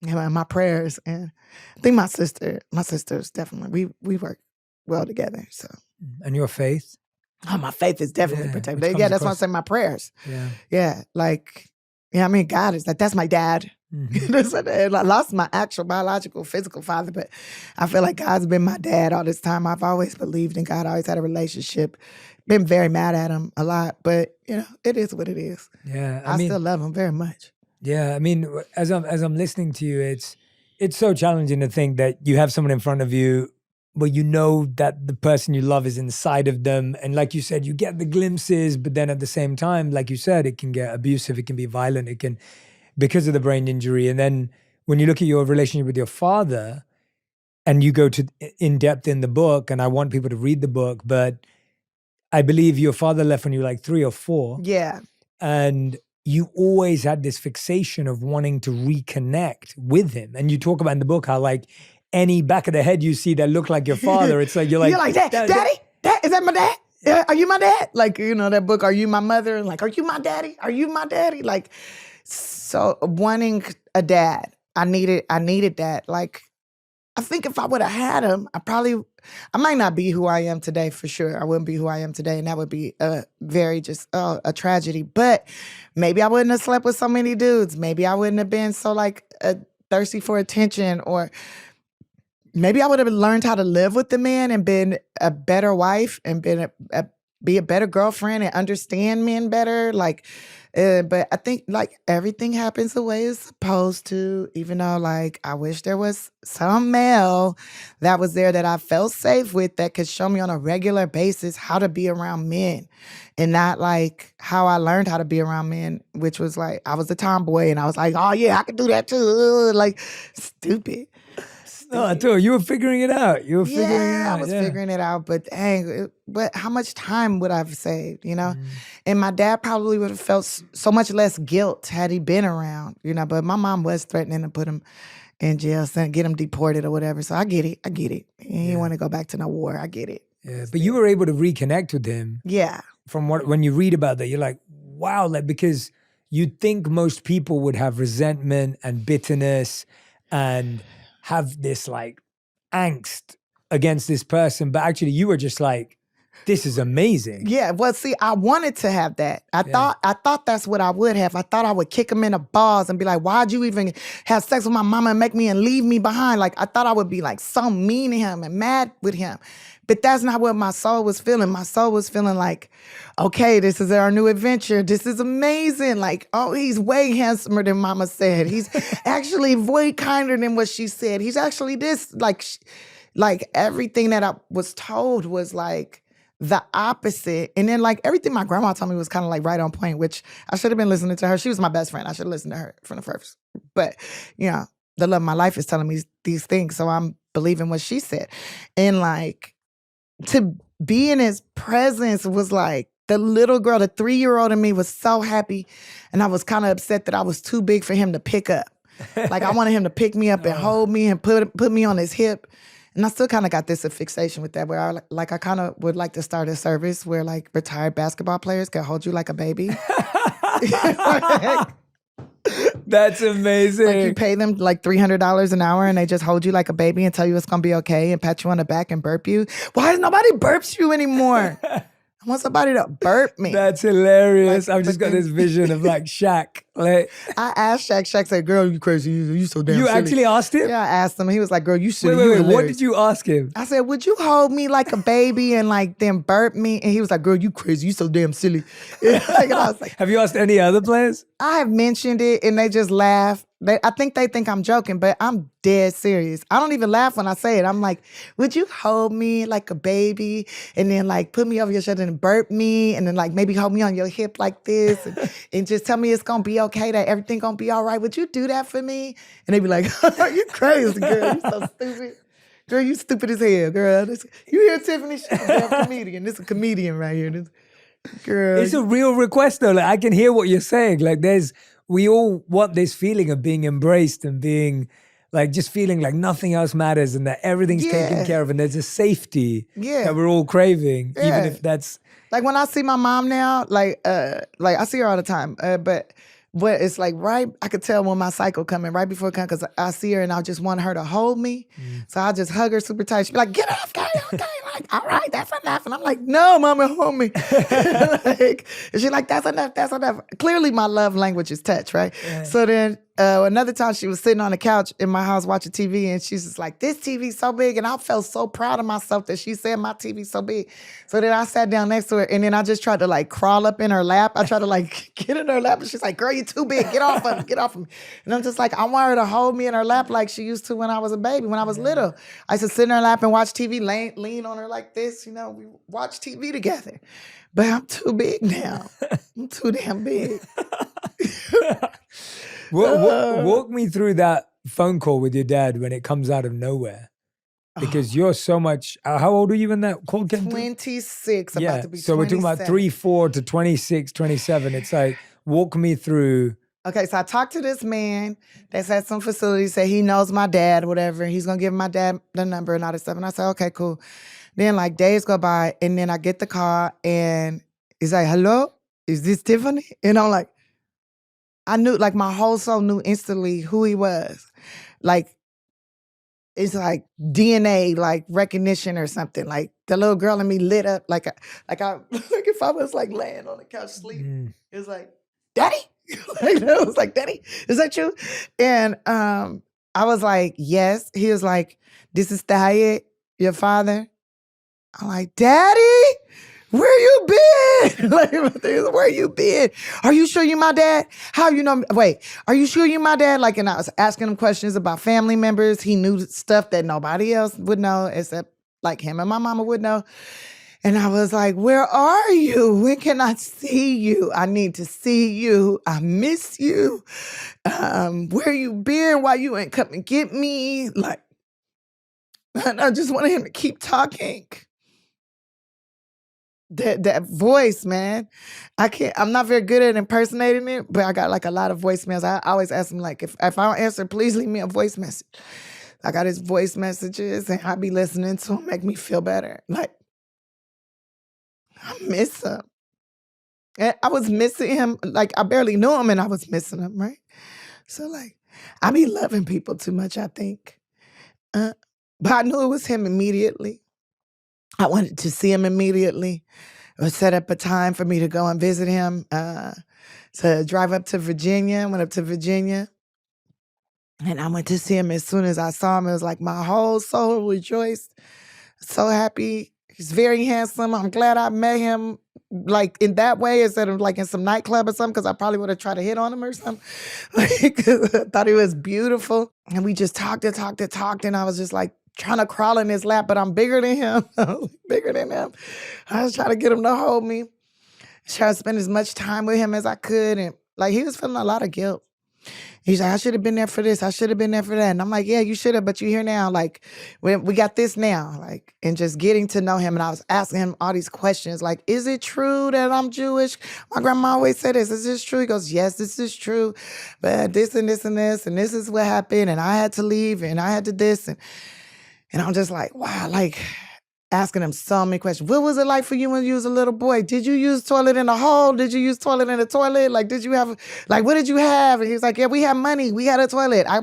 And my prayers. And I think my sister's definitely, we work well together. So.
And your faith?
Oh, my faith is definitely protected.
Yeah,
that's why I'm saying my prayers.
Yeah.
Like, I mean, God is like, that's my dad. I lost my actual biological, physical father, but I feel like God's been my dad all this time. I've always believed in God, always had a relationship. Been very mad at him a lot, but it is what it is.
Yeah.
I still love him very much.
Yeah. I mean, as I'm listening to you, it's so challenging to think that you have someone in front of you, but you know that the person you love is inside of them. And like you said, you get the glimpses, but then at the same time, like you said, it can get abusive, it can be violent, it can, because of the brain injury. And then when you look at your relationship with your father, and you go to in depth in the book, and I want people to read the book, but I believe your father left when you were like 3 or 4.
Yeah.
And you always had this fixation of wanting to reconnect with him. And you talk about in the book how like, any back of the head you see that look like your father, it's like you're like
Daddy? Is that my dad? Are you my dad? Like, that book, Are You My Mother? And like, are you my daddy? Are you my daddy? Like, so wanting a dad, I needed that. Like, I think if I would have had him, I might not be who I am today for sure. I wouldn't be who I am today, and that would be a tragedy. But maybe I wouldn't have slept with so many dudes. Maybe I wouldn't have been so like thirsty for attention, or maybe I would have learned how to live with the man and been a better wife and be a better girlfriend and understand men better. Like, but I think like everything happens the way it's supposed to, even though like I wish there was some male that was there that I felt safe with that could show me on a regular basis how to be around men and not like how I learned how to be around men, which was like I was a tomboy and I was like, oh yeah, I could do that too. Like, stupid.
No, I told you were figuring it out. You were figuring it out.
I was figuring it out, but dang, but how much time would I have saved, And my dad probably would have felt so much less guilt had he been around, but my mom was threatening to put him in jail, get him deported or whatever. So I get it. He didn't want to go back to no war. I get it.
Yeah, but you were able to reconnect with him.
Yeah.
From when you read about that, you're like, wow, like because you'd think most people would have resentment and bitterness and have this like angst against this person, but actually you were just like, this is amazing.
Yeah, well, see, I wanted to have that. I thought that's what I would have. I thought I would kick him in the balls and be like, why'd you even have sex with my mama and make me and leave me behind? Like, I thought I would be like so mean to him and mad with him. But that's not what my soul was feeling. My soul was feeling like, okay, this is our new adventure. This is amazing. Like, oh, he's way handsomer than mama said. He's actually way kinder than what she said. He's actually this, like everything that I was told was like the opposite. And then like everything my grandma told me was kind of like right on point, which I should have been listening to her. She was my best friend. I should have listened to her from the first. But, the love of my life is telling me these things. So I'm believing what she said. And like, to be in his presence was like the little girl, the 3-year-old in me was so happy. And I was kind of upset that I was too big for him to pick up. Like I wanted him to pick me up and hold me and put me on his hip. And I still kind of got this fixation with that, where I kind of would like to start a service where like retired basketball players can hold you like a baby.
That's amazing.
Like you pay them like $300 an hour and they just hold you like a baby and tell you it's gonna be okay and pat you on the back and burp you. Why does nobody burps you anymore? I want somebody to burp me.
That's hilarious. I've just got this vision of like Shaq. Like,
I asked Shaq. Shaq said, "Girl, you crazy? You so damn
you
silly."
actually asked him?
Yeah, I asked him. He was like, "Girl, you silly."
Wait,
You
what
hilarious."
did you ask him?
I said, "Would you hold me like a baby and like then burp me?" And he was like, "Girl, you crazy? You so damn silly." And I was like,
Have you asked any other players?
I have mentioned it and they just laugh. I think they think I'm joking, but I'm dead serious. I don't even laugh when I say it. I'm like, would you hold me like a baby and then like put me over your shoulder and burp me and then like maybe hold me on your hip like this and just tell me it's gonna be okay, that everything gonna be all right. Would you do that for me? And they be like, you crazy, girl. You so stupid. Girl, you stupid as hell, girl. You hear Tiffany? She's a damn comedian. This is a comedian right here. Girl.
It's a real request though. Like, I can hear what you're saying. Like we all want this feeling of being embraced and being like, just feeling like nothing else matters and that everything's taken care of and there's a safety that we're all craving, even if that's...
Like when I see my mom now, like I see her all the time, but it's like I could tell when my cycle coming right before it comes because I see her and I just want her to hold me. So I just hug her super tight. She be like, "Get off, okay, like, all right, that's enough." And I'm like, "No, mama, hold me." And she's like, "That's enough, that's enough." Clearly my love language is touch, right? Yeah. So then another time she was sitting on the couch in my house watching TV and she's just like, "This TV's so big." And I felt so proud of myself that she said my TV's so big. So then I sat down next to her and then I just tried to like crawl up in her lap. I tried to like get in her lap and she's like, "Girl, you too big. Get off of me. Get off of me." And I'm just like, I want her to hold me in her lap like she used to when I was a baby, when I was little. I used to sit in her lap and watch TV, lean on her like this. You know, we watch TV together. But I'm too big now. I'm too damn big.
Walk me through that phone call with your dad when it comes out of nowhere. Because you're so much... how old are you when that call came through?
26, about to be 27.
So we're talking about 3-4 to 26, 27. It's like, walk me through...
Okay, so I talked to this man that's at some facility, said he knows my dad, whatever. He's going to give my dad the number and all this stuff. And I said, okay, cool. Then like days go by and then I get the call and he's like, "Hello, is this Tiffany?" And I'm like, I knew, like my whole soul knew instantly who he was. Like, it's like DNA, like recognition or something. Like the little girl in me lit up like if I was like laying on the couch sleeping. It was like, "Daddy?" Like, it was like, "Daddy, is that you?" And I was like, "Yes." He was like, "This is Thayet, your father." I'm like, "Daddy, where you been?" Like, where you been? "Are you sure you my dad? How you know? Wait, are you sure you my dad?" Like, and I was asking him questions about family members. He knew stuff that nobody else would know except like him and my mama would know. And I was like, "Where are you? When can I see you? I need to see you. I miss you. Where you been? Why you ain't come and get me?" Like, and I just wanted him to keep talking. That voice, man. I'm not very good at impersonating it, but I got like a lot of voicemails. I always ask him like, if I don't answer, please leave me a voice message. I got his voice messages and I be listening to him, make me feel better. Like, I miss him. And I was missing him. Like, I barely knew him and I was missing him, right? So like, I be loving people too much, I think. But I knew it was him immediately. I wanted to see him immediately. I set up a time for me to go and visit him, to drive up to Virginia. Went up to Virginia. And I went to see him as soon as I saw him. It was like my whole soul rejoiced. So happy. He's very handsome. I'm glad I met him like in that way instead of like in some nightclub or something, because I probably would have tried to hit on him or something. Like, I thought he was beautiful. And we just talked and I was just like, trying to crawl in his lap, but I'm bigger than him. Bigger than him. I was trying to get him to hold me. Trying to spend as much time with him as I could. And like, he was feeling a lot of guilt. He's like, "I should have been there for this. I should have been there for that." And I'm like, "Yeah, you should have, but you're here now. Like, we got this now." Like, and just getting to know him. And I was asking him all these questions. Like, "Is it true that I'm Jewish? My grandma always said this. Is this true?" He goes, "Yes, this is true. But this and this and this. And this is what happened. And I had to leave. And I had to this." And I'm just like, wow, like asking him so many questions. What was it like for you when you was a little boy? Did you use toilet in a hole? Did you use toilet in a toilet? Like, did you have, like, what did you have? And he was like, yeah, we had money. We had a toilet. I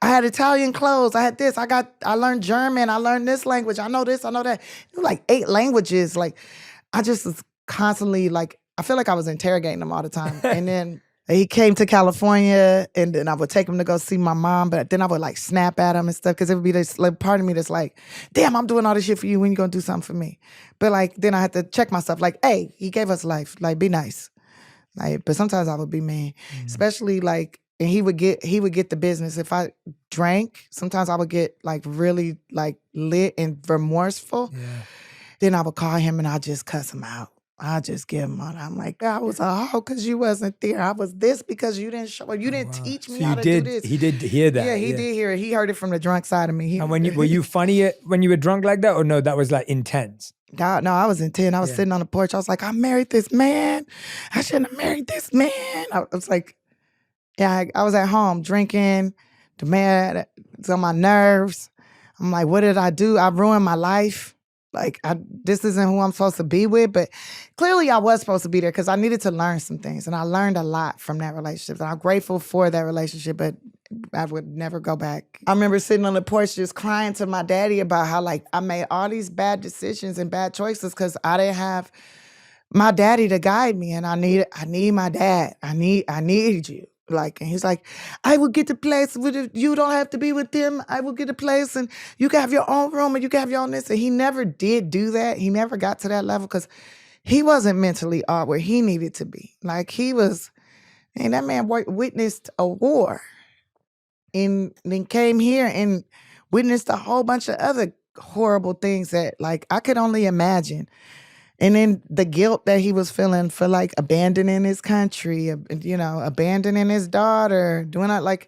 had Italian clothes. I had this. I learned German. I learned this language. I know this. I know that. It was like 8 languages. Like, I just was constantly like, I feel like I was interrogating him all the time. And then he came to California, and then I would take him to go see my mom, but then I would like snap at him and stuff because it would be this like, part of me that's like, damn, I'm doing all this shit for you. When you gonna do something for me? But like, then I had to check myself. Like, hey, he gave us life. Like, be nice. Like, but sometimes I would be mean, especially like, and he would get the business. If I drank, sometimes I would get like really like lit and remorseful.
Yeah.
Then I would call him and I'd just cuss him out. I just give him on. I'm like, I was a hoe because you wasn't there. I was this because you didn't show up. You didn't teach me how to do this.
He did hear that.
Yeah, he did hear it. He heard it from the drunk side of me.
And were you funny when you were drunk like that, or no? That was like intense.
No, I was in 10. I was sitting on the porch. I was like, I married this man. I shouldn't have married this man. I was like, yeah, I was at home drinking. The man, it's on my nerves. I'm like, what did I do? I ruined my life. Like, this isn't who I'm supposed to be with, but clearly I was supposed to be there because I needed to learn some things. And I learned a lot from that relationship. And I'm grateful for that relationship, but I would never go back. I remember sitting on the porch just crying to my daddy about how, like, I made all these bad decisions and bad choices because I didn't have my daddy to guide me. And I need my dad. I needed you. Like, and he's like, I will get the place with you don't have to be with them. I will get a place and you can have your own room and you can have your own this. And he never did do that. He never got to that level because he wasn't mentally all where he needed to be. Like and that man witnessed a war and then came here and witnessed a whole bunch of other horrible things that like I could only imagine. And then the guilt that he was feeling for like abandoning his country, abandoning his daughter, doing that, like,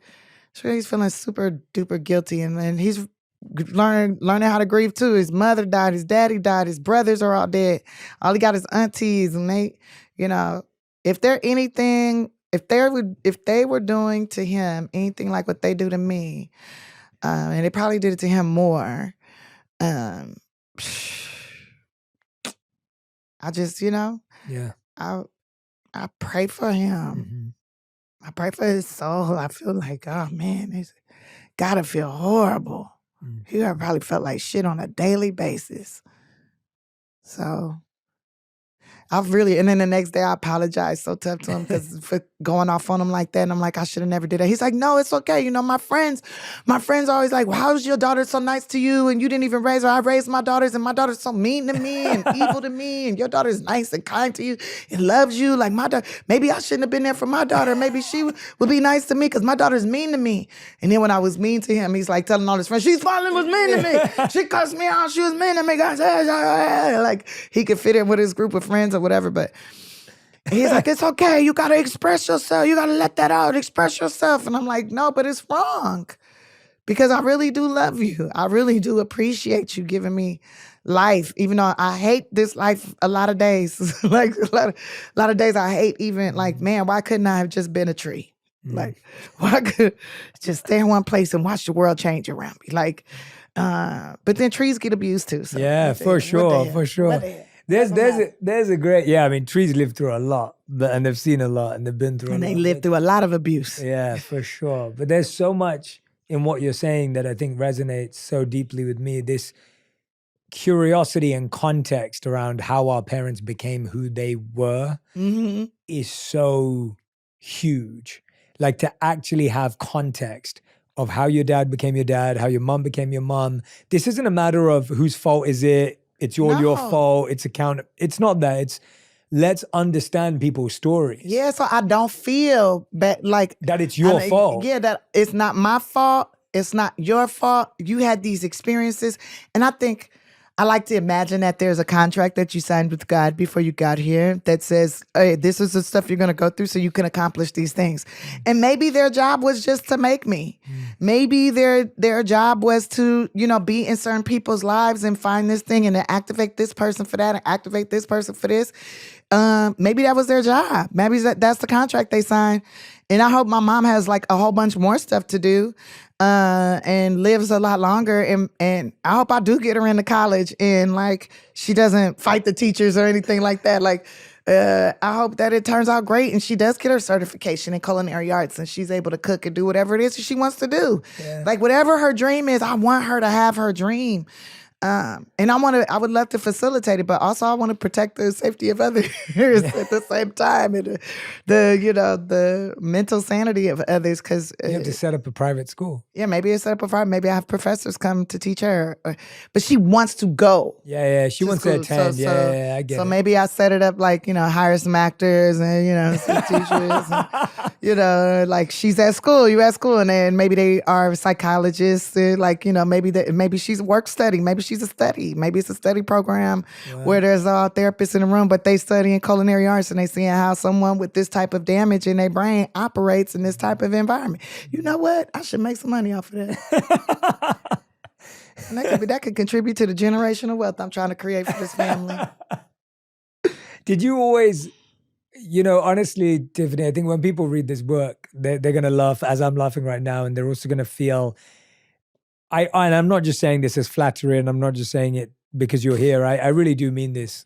sure he's feeling super duper guilty. And he's learning how to grieve too. His mother died, his daddy died, his brothers are all dead. All he got is aunties, and they, if they were doing to him anything like what they do to me, and they probably did it to him more, I just, I pray for him. I pray for his soul. I feel like, oh man, it's gotta feel horrible. He probably felt like shit on a daily basis. So and then the next day I apologized so tough to him for going off on him like that. And I'm like, I should have never did that. He's like, no, it's okay. My friends always like, well, how is your daughter so nice to you? And you didn't even raise her. I raised my daughters and my daughter's so mean to me and evil to me. And your daughter's nice and kind to you and loves you. Like my daughter, maybe I shouldn't have been there for my daughter. Maybe she would be nice to me because my daughter's mean to me. And then when I was mean to him, he's like telling all his friends, she finally was mean to me. She cussed me out. She was mean to me. Like he could fit in with his group of friends or whatever, but he's like, it's okay. You got to express yourself. You got to let that out. Express yourself. And I'm like, no, but it's wrong because I really do love you. I really do appreciate you giving me life, even though I hate this life a lot of days. Like a lot of days I hate even like, man, why couldn't I have just been a tree? Like, why could just stay in one place and watch the world change around me? Like, but then trees get abused too. So
yeah, for sure. There's a great, I mean, trees live through a lot, and they've seen a lot, and they've been through a lot.
And they live through a lot of abuse.
Yeah, for sure. But there's so much in what you're saying that I think resonates so deeply with me. This curiosity and context around how our parents became who they were is so huge. Like to actually have context of how your dad became your dad, how your mom became your mom. This isn't a matter of whose fault is it. It's your fault. It's not that. It's let's understand people's stories.
Yeah, so I don't feel like
that it's your fault.
Yeah, that it's not my fault. It's not your fault. You had these experiences. And I think I like to imagine that there's a contract that you signed with God before you got here that says, hey, this is the stuff you're going to go through so you can accomplish these things. And maybe their job was just to make me. Maybe their job was to, be in certain people's lives and find this thing and then activate this person for that and activate this person for this. Maybe that was their job. Maybe that's the contract they signed. And I hope my mom has like a whole bunch more stuff to do. and lives a lot longer. And I hope I do get her into college and like she doesn't fight the teachers or anything like that. Like, I hope that it turns out great and she does get her certification in culinary arts and she's able to cook and do whatever it is that she wants to do.
Yeah.
Like whatever her dream is, I want her to have her dream. And I would love to facilitate it, but also I want to protect the safety of others at the same time, and the mental sanity of others. Because
You have to set up a private school.
yeah, maybe it's set up a private. Maybe I have professors come to teach her, but she wants to go.
Yeah. She wants to
school.
attend. Yeah, I get it.
So maybe I set it up like hire some actors and some teachers. And, like she's at school, you at school, and then maybe they are psychologists. Like maybe she's work study, maybe she's a study, maybe it's a study program where there's all therapists in the room, but they study in culinary arts and they seeing how someone with this type of damage in their brain operates in this type of environment. You know what? I should make some money off of that. And that could contribute to the generational wealth I'm trying to create for this family.
Did you always, honestly, Tiffany, I think when people read this book, they're going to laugh as I'm laughing right now, and they're also going to feel, and I'm not just saying this as flattery, and I'm not just saying it because you're here. I really do mean this.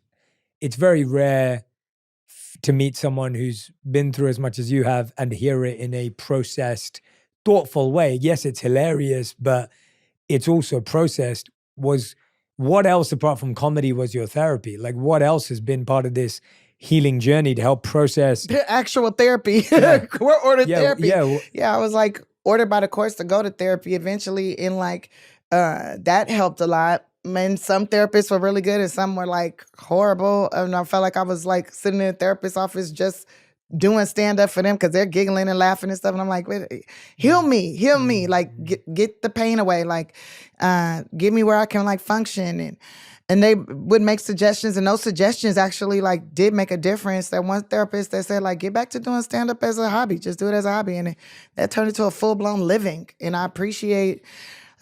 It's very rare to meet someone who's been through as much as you have and hear it in a processed, thoughtful way. Yes, it's hilarious, but it's also processed. What else apart from comedy was your therapy? Like what else has been part of this healing journey to help process?
Actual therapy. We're ordered therapy.
Yeah.
I was like ordered by the courts to go to therapy eventually, and like that helped a lot. And some therapists were really good and some were like horrible. And I felt like I was like sitting in a therapist's office just doing stand up for them because they're giggling and laughing and stuff. And I'm like, wait, heal me, like get the pain away, like get me where I can like function. And they would make suggestions, and those suggestions actually like did make a difference. That one therapist that said like, get back to doing stand up as a hobby, just do it as a hobby. And that turned into a full blown living. And I appreciate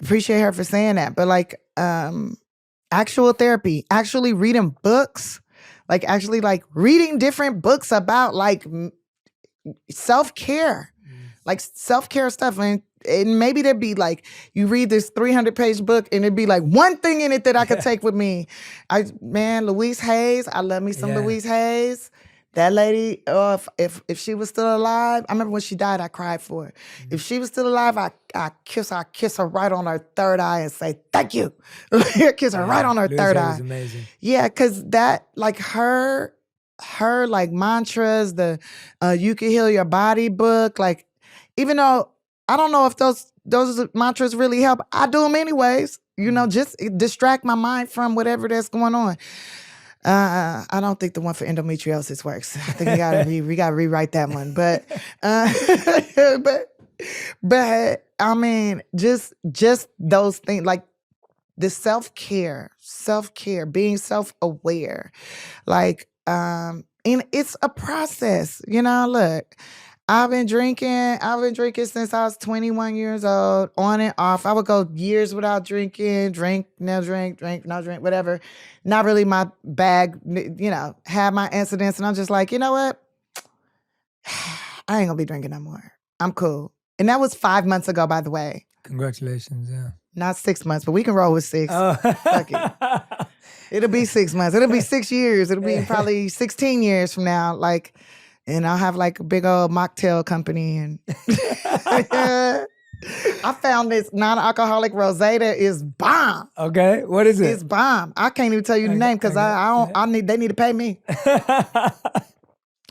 her for saying that. But like actual therapy, actually reading books, like actually like reading different books about like self-care, like self-care stuff. And maybe there'd be like, you read this 300-page book and it'd be like one thing in it that I could take with me. Louise Hayes, I love me some Louise Hayes. That lady, if she was still alive, I remember when she died, I cried for her. If she was still alive, I kiss her right on her third eye and say, thank you. Kiss her right on her third eye.
Amazing.
Yeah, because that, like her like mantras, the You Can Heal Your Body book, like, even though I don't know if those mantras really help, I do them anyways, just distract my mind from whatever that's going on. I don't think the one for endometriosis works. I think we gotta rewrite that one. But I mean, just those things, like the self-care, being self-aware, like, and it's a process. Look, I've been drinking since I was 21 years old, on and off. I would go years without drinking, drink, no drink, whatever. Not really my bag, have my incidents. And I'm just like, you know what? I ain't gonna be drinking no more. I'm cool. And that was 5 months ago, by the way.
Congratulations, yeah.
Not 6 months, but we can roll with 6.
Oh.
Fuck it. It'll be 6 months. It'll be 6 years. It'll be probably 16 years from now. Like, and I'll have like a big old mocktail company. And I found this non-alcoholic rosé that is bomb.
Okay, what is it?
It's bomb. I can't even tell you the name because they need to pay me.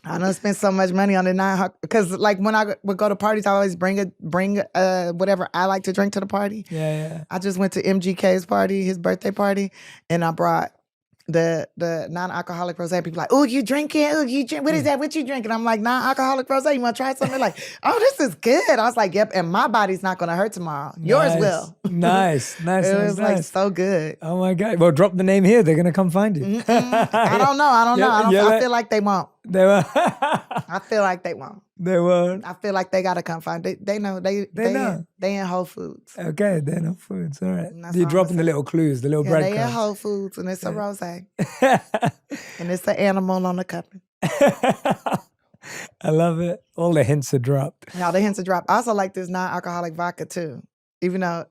I don't spend so much money on the because like when I would go to parties, I always bring whatever I like to drink to the party.
Yeah.
I just went to MGK's party, his birthday party, and I brought the non-alcoholic rosé. People like, oh, you drinking? Oh, you drink? What is that? What you drinking? I'm like, non-alcoholic rosé. You want to try something? Like, oh, this is good. I was like, yep. And my body's not going to hurt tomorrow. Yours will.
Nice.
It was like so good.
Oh my God. Well, drop the name here. They're going to come find you.
I don't know. I feel like they won't.
They won't.
I feel like they won't.
They won't.
I feel like they gotta come find. They know. They know. They in Whole Foods.
Okay, they're in Whole Foods. All right. You're dropping the little clues, the little breadcrumbs.
They in Whole Foods, and it's a rosé, and it's an animal on the cup.
I love it. All the hints are dropped.
All the hints are dropped. I also like this non-alcoholic vodka too. even though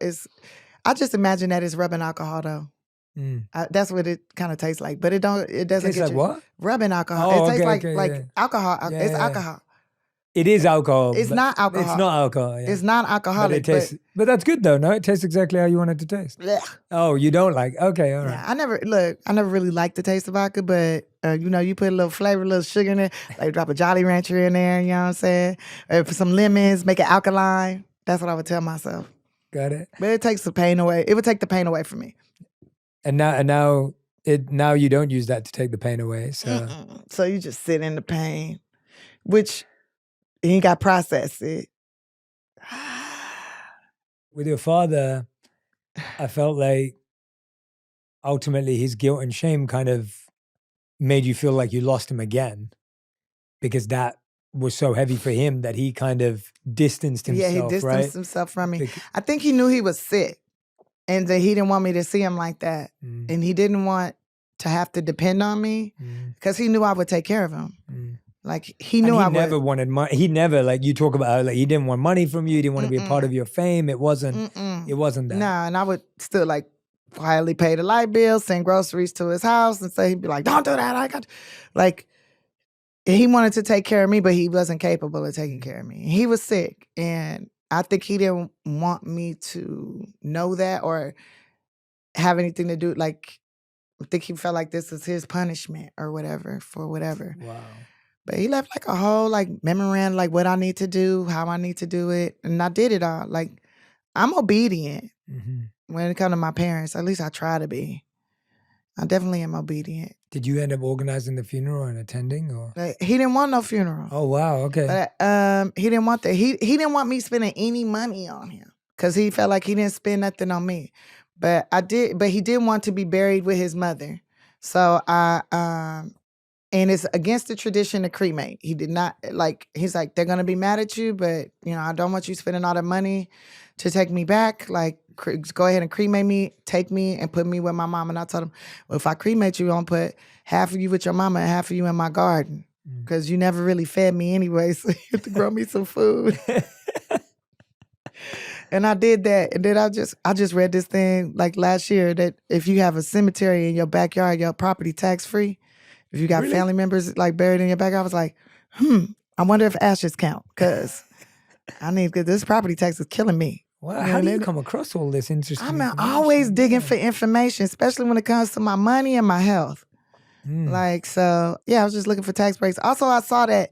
I just imagine that it's rubbing alcohol though. That's what it kind of tastes like, but it doesn't
Tastes
get
like
you
what?
rubbing alcohol.
Oh,
It tastes
okay,
like
yeah.
alcohol. It's
Yeah.
alcohol.
It is alcohol.
It's
but
not alcohol.
It's not alcohol. Yeah.
It's not
But
alcoholic.
it tastes. But that's good though. No, it tastes exactly how you want it to taste.
Blech.
Oh, you don't like? Okay, all right.
Yeah, I never really liked the taste of vodka, but you put a little flavor, a little sugar in it, like drop a Jolly Rancher in there, you know what I'm saying? Or put some lemons, make it alkaline. That's what I would tell myself.
Got it.
But it takes the pain away. It would take the pain away from me.
And now you don't use that to take the pain away. So
So you just sit in the pain, which you ain't got to process it.
with your father, I felt like ultimately his guilt and shame kind of made you feel like you lost him again, because that was so heavy for him that he kind of distanced himself.
Yeah, he distanced
right?
himself from me. I think he knew he was sick and that he didn't want me to see him like that. And he didn't want to have to depend on me because he knew I would take care of him. Like he knew I would.
He never wanted money. He never, like you talk about how like he didn't want money from you. He didn't want to be a part of your fame. It wasn't that.
Nah, and I would still like quietly pay the light bill, send groceries to his house, and say he'd be like, "Don't do that." I got like he wanted to take care of me, but he wasn't capable of taking care of me. He was sick, and I think he didn't want me to know that or have anything to do. Like, I think he felt like this was his punishment or whatever for whatever.
Wow.
But he left like a whole like memorandum, like what I need to do, how I need to do it, and I did it all. Like I'm obedient when it comes to my parents. At least I try to be. I definitely am obedient.
Did you end up organizing the funeral and attending, or
he didn't want no funeral?
Oh wow, okay.
But he didn't want that. He didn't want me spending any money on him because he felt like he didn't spend nothing on me. But I did. But he did want to be buried with his mother. So and it's against the tradition to cremate. He did not like. He's like, they're gonna be mad at you, but I don't want you spending all the money to take me back. Like, go ahead and cremate me, take me, and put me with my mom. And I told him, well, if I cremate you, I'm gonna put half of you with your mama and half of you in my garden, because you never really fed me anyway, so you have to grow me some food. And I did that, and then I just read this thing like last year that if you have a cemetery in your backyard, your property tax free. If you got family members like buried in your backyard, I was like, I wonder if ashes count, because this property tax is killing me.
Wow, how do you come across all this interesting
I'm always digging for information, especially when it comes to my money and my health. Like, so, yeah, I was just looking for tax breaks. Also, I saw that,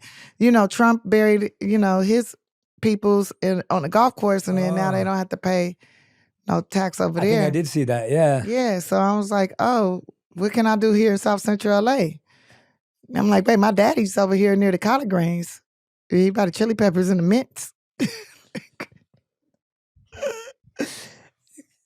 Trump buried, his peoples on the golf course, and then now they don't have to pay no tax over there.
I think I did see that, yeah.
Yeah, so I was like, oh, what can I do here in South Central LA? I'm like, babe, my daddy's over here near the collard greens. He buy the chili peppers and the mints.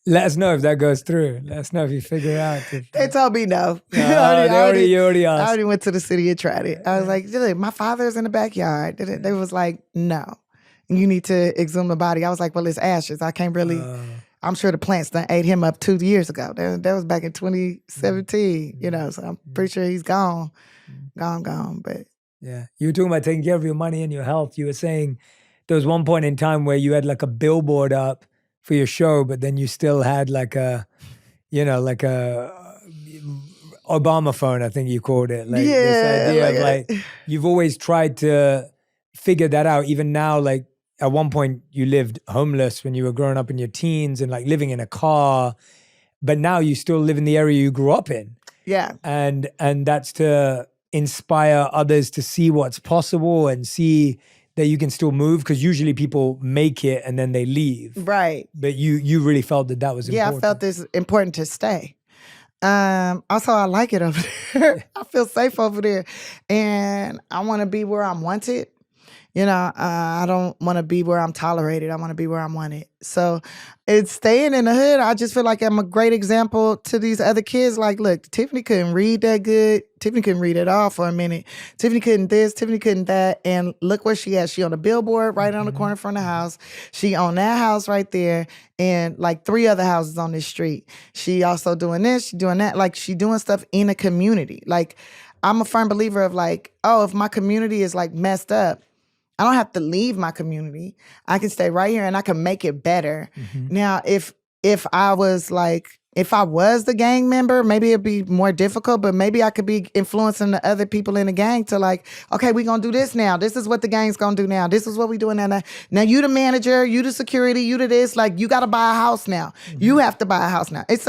Let us know if that goes through. Let us know if you figure out.
They told me no.
You already asked.
I already went to the city and tried it. I was like, look, my father's in the backyard. They was like, no, you need to exhume the body. I was like, well, it's ashes. I can't really. I'm sure the plants done ate him up 2 years ago. That was back in 2017, so I'm pretty sure he's gone. But
yeah, you were talking about taking care of your money and your health. You were saying there was one point in time where you had like a billboard up for your show, but then you still had like a Obama phone, I think you called it. Like this idea of like you've always tried to figure that out. Even now, like at one point you lived homeless when you were growing up in your teens and like living in a car, but now you still live in the area you grew up in.
Yeah.
And that's to inspire others to see what's possible and see that you can still move, because usually people make it and then they leave.
Right.
But you really felt that was important.
Yeah, I felt this important to stay. Also, I like it over there. I feel safe over there. And I want to be where I'm wanted. I don't want to be where I'm tolerated. I want to be where I'm wanted. So it's staying in the hood. I just feel like I'm a great example to these other kids. Like, look, Tiffany couldn't read that good. Tiffany couldn't read at all for a minute. Tiffany couldn't this, Tiffany couldn't that. And look where she at. She on a billboard right on the corner from the house. She on that house right there and like 3 other houses on this street. She also doing this, she doing that. Like, she doing stuff in a community. Like, I'm a firm believer of like, oh, if my community is like messed up, I don't have to leave my community. I can stay right here and I can make it better. Now, if I was the gang member, maybe it'd be more difficult, but maybe I could be influencing the other people in the gang to like, okay, we're going to do this now. This is what the gang's going to do now. This is what we doing now. Now you the manager, you the security, you the this, like you got to buy a house now. You have to buy a house now. It's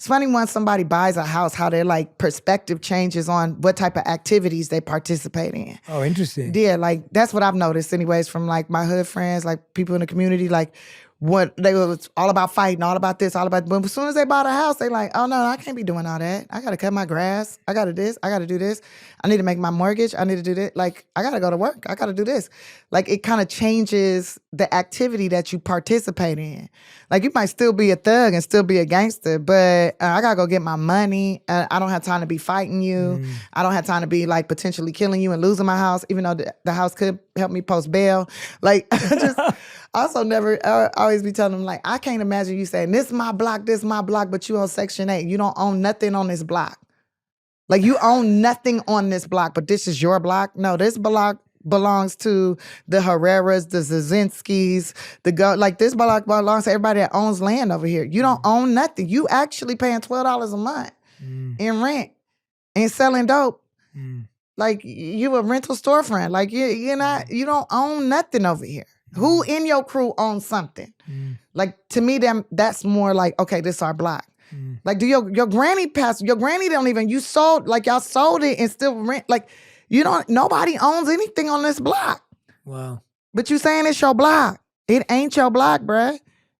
funny when somebody buys a house, how their like perspective changes on what type of activities they participate in.
Oh, interesting.
Yeah, like that's what I've noticed anyways from like my hood friends, like people in the community, like what they was all about fighting, all about this, all about, but as soon as they bought a house, they like, oh no, I can't be doing all that. I gotta cut my grass. I gotta do this. I need to make my mortgage. I need to do this. Like, I gotta go to work. I gotta do this. Like, it kind of changes the activity that you participate in. Like, you might still be a thug and still be a gangster, but I gotta go get my money. I don't have time to be fighting you. I don't have time to be like potentially killing you and losing my house, even though the house could help me post bail. Like, I always be telling them, like, I can't imagine you saying, this is my block, but you on Section 8. You don't own nothing on this block. Like, you own nothing on this block, but this is your block. No, this block belongs to the Herreras, the Zazinskis, this block belongs to everybody that owns land over here. You don't own nothing. You actually paying $12 a month in rent and selling dope. Like, you a rental storefront. Like, you don't own nothing over here. Who in your crew owns something? Like, to me, that's more like, okay, this is our block. Like, do your granny pass? Your granny don't even, y'all sold it and still rent. Like, nobody owns anything on this block.
Wow.
But you saying it's your block. It ain't your block, bruh.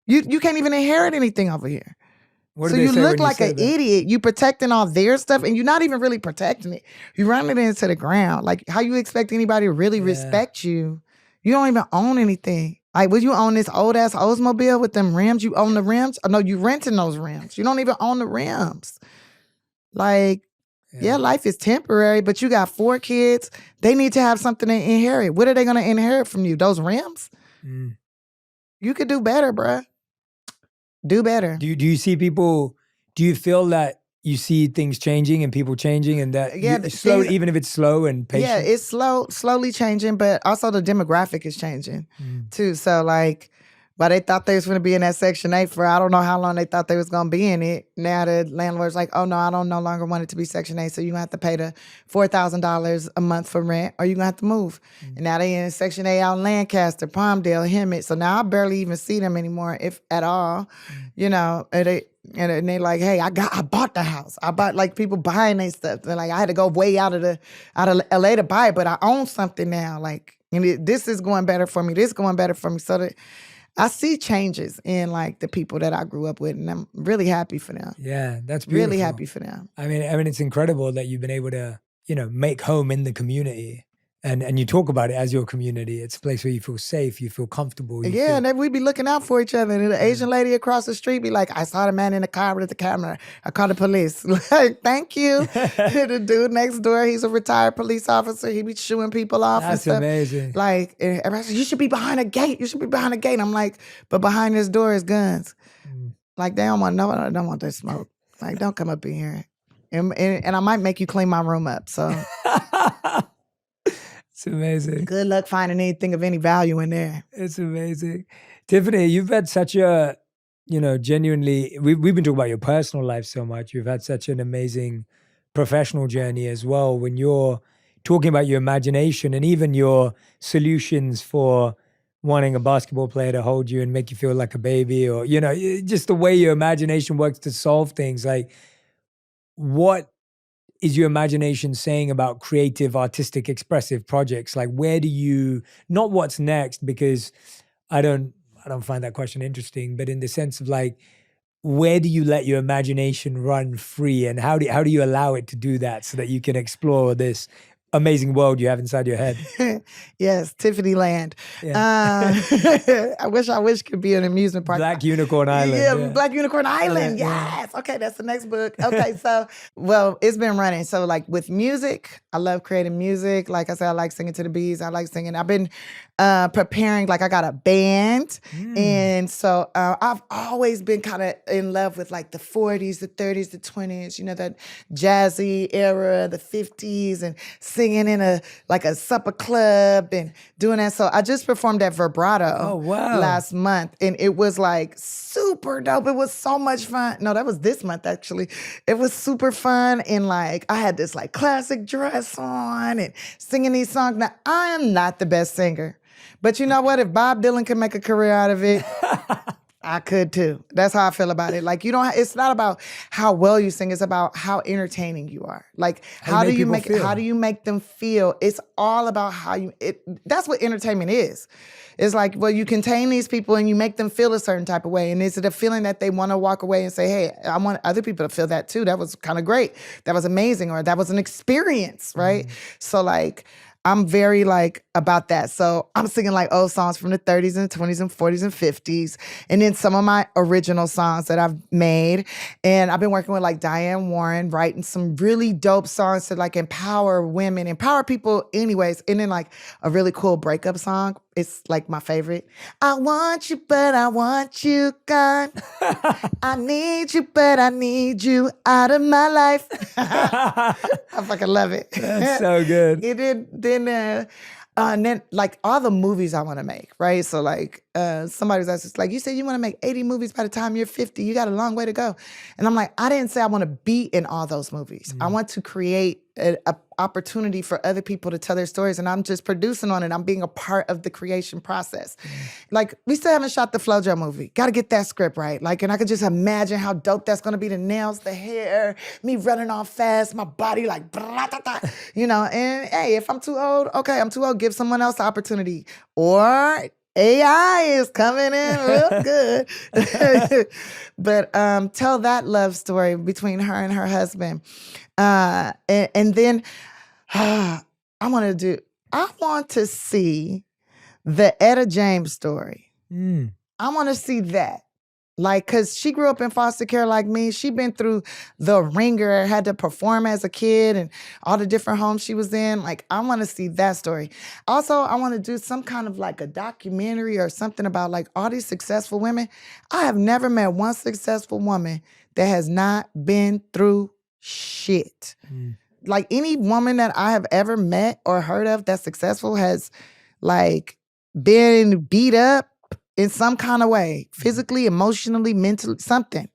You can't even inherit anything over here. So you look like an idiot. You protecting all their stuff and you're not even really protecting it. You running it into the ground. Like, how you expect anybody to really respect you? You don't even own anything. Like, would you own this old-ass Oldsmobile with them rims? You own the rims? Oh, no, you renting those rims. You don't even own the rims. Like, yeah, life is temporary, but you got 4 kids. They need to have something to inherit. What are they going to inherit from you? Those rims? You could do better, bruh. Do better.
Do you see people, do you feel that you see things changing and people changing and that even if it's slow and patient?
Yeah, it's slowly changing, but also the demographic is changing too. So like, but they thought they was going to be in that Section 8 for I don't know how long they thought they was going to be in it. Now the landlord's like, oh no, I don't no longer want it to be Section 8, so you're going to have to pay the $4,000 a month for rent or you're going to have to move. And now they in Section 8 out in Lancaster, Palmdale, Hemet. So now I barely even see them anymore, if at all. And they like, hey, I bought the house. I bought, like, people buying their stuff. They're like, I had to go way out of LA to buy it, but I own something now. Like, and this is going better for me. This is going better for me. So that I see changes in like the people that I grew up with, and I'm really happy for them.
Yeah, that's beautiful.
Really happy for them.
I mean, it's incredible that you've been able to, make home in the community. And you talk about it as your community. It's a place where you feel safe, you feel comfortable.
And then we be looking out for each other. And the Asian lady across the street be like, I saw the man in the car with the camera. I called the police. Like, thank you. The dude next door, he's a retired police officer. He be shooing people off and stuff.
That's amazing.
Like, everybody says, you should be behind a gate. You should be behind a gate. I'm like, but behind this door is guns. Like, they don't want that smoke. Like, don't come up in here. And I might make you clean my room up, so...
It's amazing.
Good luck finding anything of any value in there.
It's amazing. Tiffany, you've had such a, genuinely, we've been talking about your personal life so much. You've had such an amazing professional journey as well. When you're talking about your imagination and even your solutions for wanting a basketball player to hold you and make you feel like a baby, or, just the way your imagination works to solve things. Like, what is your imagination saying about creative, artistic, expressive projects? Like, where do you, not what's next, because I don't find that question interesting, but in the sense of like, where do you let your imagination run free, and how do you allow it to do that so that you can explore this amazing world you have inside your head?
Yes, Tiffany Land.
Yeah.
I wish could be an amusement park.
Black Unicorn Island.
Yeah, Black Unicorn Island. Yes. Okay, that's the next book. Okay, so, well, it's been running. So, like, with music, I love creating music. Like I said, I like singing to the bees. I like singing. I've been preparing, like, I got a band. And so I've always been kind of in love with, like, the 40s, the 30s, the 20s, that jazzy era, the 50s, and singing in a supper club and doing that. So I just performed at Vibrato
Oh, wow.
last month, and it was like super dope. It was so much fun. No, that was this month actually. It was super fun, and like I had this like classic dress on and singing these songs. Now I am not the best singer, but you know what? If Bob Dylan can make a career out of it, I could too. That's how I feel about it. Like it's not about how well you sing, it's about how entertaining you are. Like how do you make them feel? It's all about that's what entertainment is. It's like, well, you contain these people and you make them feel a certain type of way. And is it a feeling that they want to walk away and say, hey, I want other people to feel that too. That was kind of great. That was amazing. Or that was an experience, right? So like, I'm very like about that. So I'm singing like old songs from the 30s and 20s and 40s and 50s. And then some of my original songs that I've made. And I've been working with like Diane Warren, writing some really dope songs to like empower women, empower people anyways. And then like a really cool breakup song. It's like my favorite. I want you, but I want you gone. I need you, but I need you out of my life. I fucking love it.
That's so good.
And then like all the movies I want to make, right? So like somebody was asking, like, you said you want to make 80 movies by the time you're 50. You got a long way to go. And I'm like, I didn't say I want to be in all those movies. I want to create an opportunity for other people to tell their stories, and I'm just producing on it. I'm being a part of the creation process. Like, we still haven't shot the FloJo movie. Got to get that script right. Like, and I could just imagine how dope that's going to be. The nails, the hair, me running off fast, my body like, you know, and hey, if I'm too old, okay, I'm too old. Give someone else the opportunity. Or AI is coming in real good. But tell that love story between her and her husband. And then I want to see the Etta James story. I want to see that. Like, cause she grew up in foster care like me. She been through the ringer, had to perform as a kid and all the different homes she was in. Like, I want to see that story. Also, I want to do some kind of like a documentary or something about like all these successful women. I have never met one successful woman that has not been through shit. Like any woman that I have ever met or heard of that's successful has like been beat up in some kind of way, physically, emotionally, mentally, something.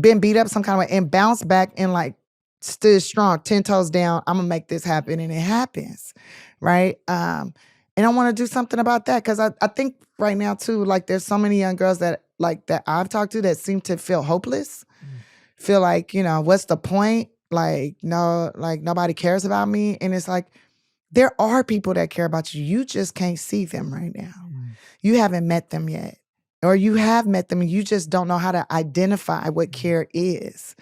Been beat up some kind of way and bounced back and like stood strong, 10 toes down. I'm gonna make this happen, and it happens, right? And I want to do something about that because I think right now too, like there's so many young girls that I've talked to that seem to feel hopeless, feel like, you know, what's the point? Like, no, like nobody cares about me. And it's like, there are people that care about you. You just can't see them right now. You haven't met them yet. Or you have met them and you just don't know how to identify what care is.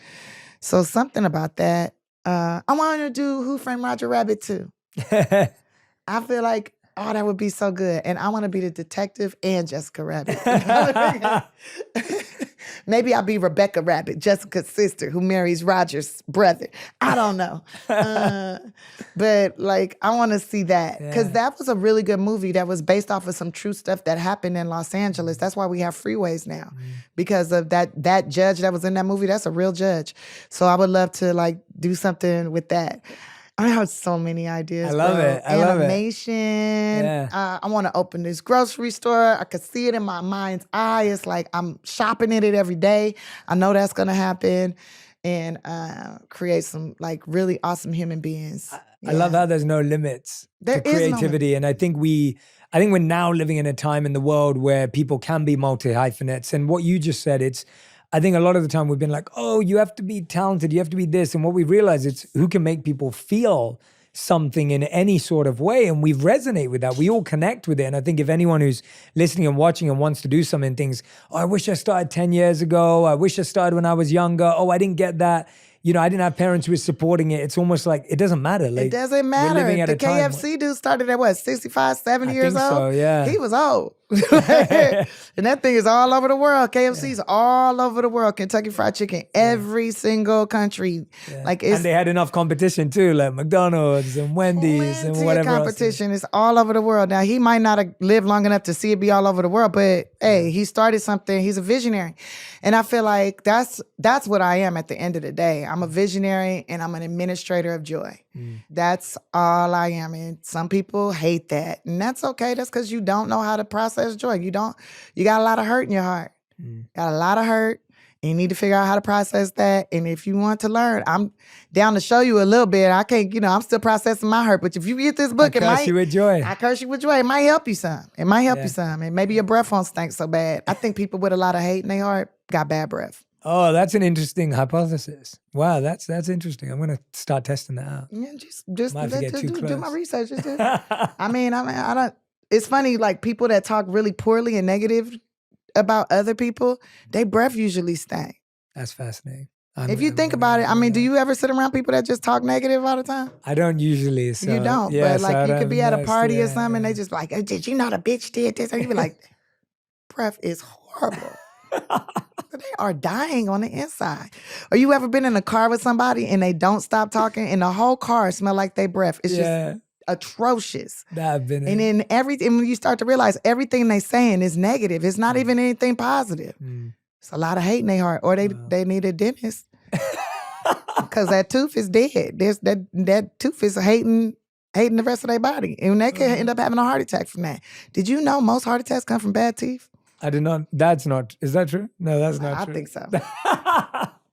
So something about that. I wanted to do Who Framed Roger Rabbit too. I feel like, oh, that would be so good. And I want to be the detective and Jessica Rabbit. Maybe I'll be Rebecca Rabbit, Jessica's sister, who marries Roger's brother. I don't know. But like, I want to see that. Because that was a really good movie that was based off of some true stuff that happened in Los Angeles. That's why we have freeways now. Because of that judge that was in that movie, that's a real judge. So I would love to like do something with that. I have so many ideas.
I love it. I love it.
Animation. Yeah. I want to open this grocery store. I could see it in my mind's eye. It's like I'm shopping in it every day. I know that's going to happen. And create some like really awesome human beings.
I love how there's no limits to creativity. And I think we're now living in a time in the world where people can be multi-hyphenates. And what you just said, I think a lot of the time we've been like, oh, you have to be talented, you have to be this. And what we've realized is who can make people feel something in any sort of way. And we resonate with that. We all connect with it. And I think if anyone who's listening and watching and wants to do something, thinks, oh, I wish I started 10 years ago. I wish I started when I was younger. Oh, I didn't get that. You know, I didn't have parents who were supporting it. It's almost like it doesn't matter. Like,
it doesn't matter.
We're living at
the
a time
KFC dude started at what, 65, 70 years old?
So, yeah.
He was old. And that thing is all over the world. KFC's all over the world. Kentucky Fried Chicken, every single country. Like
and they had enough competition too, like McDonald's and Wendy's and whatever
competition. It's all over the world. Now, he might not have lived long enough to see it be all over the world, but hey, he started something. He's a visionary. And I feel like that's what I am at the end of the day. I'm a visionary and I'm an administrator of joy. That's all I am. And some people hate that. And that's okay. That's because you don't know how to process joy. You got a lot of hurt in your heart. Got a lot of hurt. And you need to figure out how to process that. And if you want to learn, I'm down to show you a little bit. I can't, I'm still processing my hurt. But if you get this book,
I curse you with joy.
I curse you with joy. It might help you some. It might help you some. And maybe your breath won't stink so bad. I think people with a lot of hate in their heart got bad breath.
Oh, that's an interesting hypothesis. Wow, that's interesting. I'm gonna start testing that out.
Yeah, just do my research. I don't. It's funny, like people that talk really poorly and negative about other people, they breath usually stink.
That's fascinating.
If you think about it, do you ever sit around people that just talk negative all the time?
I don't usually. So,
you don't, but like you could be at a party or something, and they just like, oh, did you know the bitch did this? And you be like, breath is horrible. They are dying on the inside. Or you ever been in a car with somebody and they don't stop talking and the whole car smell like their breath? It's just atrocious.
I've been
and then everything, when you start to realize everything they saying is negative, it's not even anything positive. It's a lot of hate in their heart. Or they need a dentist because that tooth is dead. There's that tooth is hating the rest of their body, and they could end up having a heart attack from that. Did you know most heart attacks come from bad teeth?
I did not. That's not. Is that true? No, that's not true.
I think so.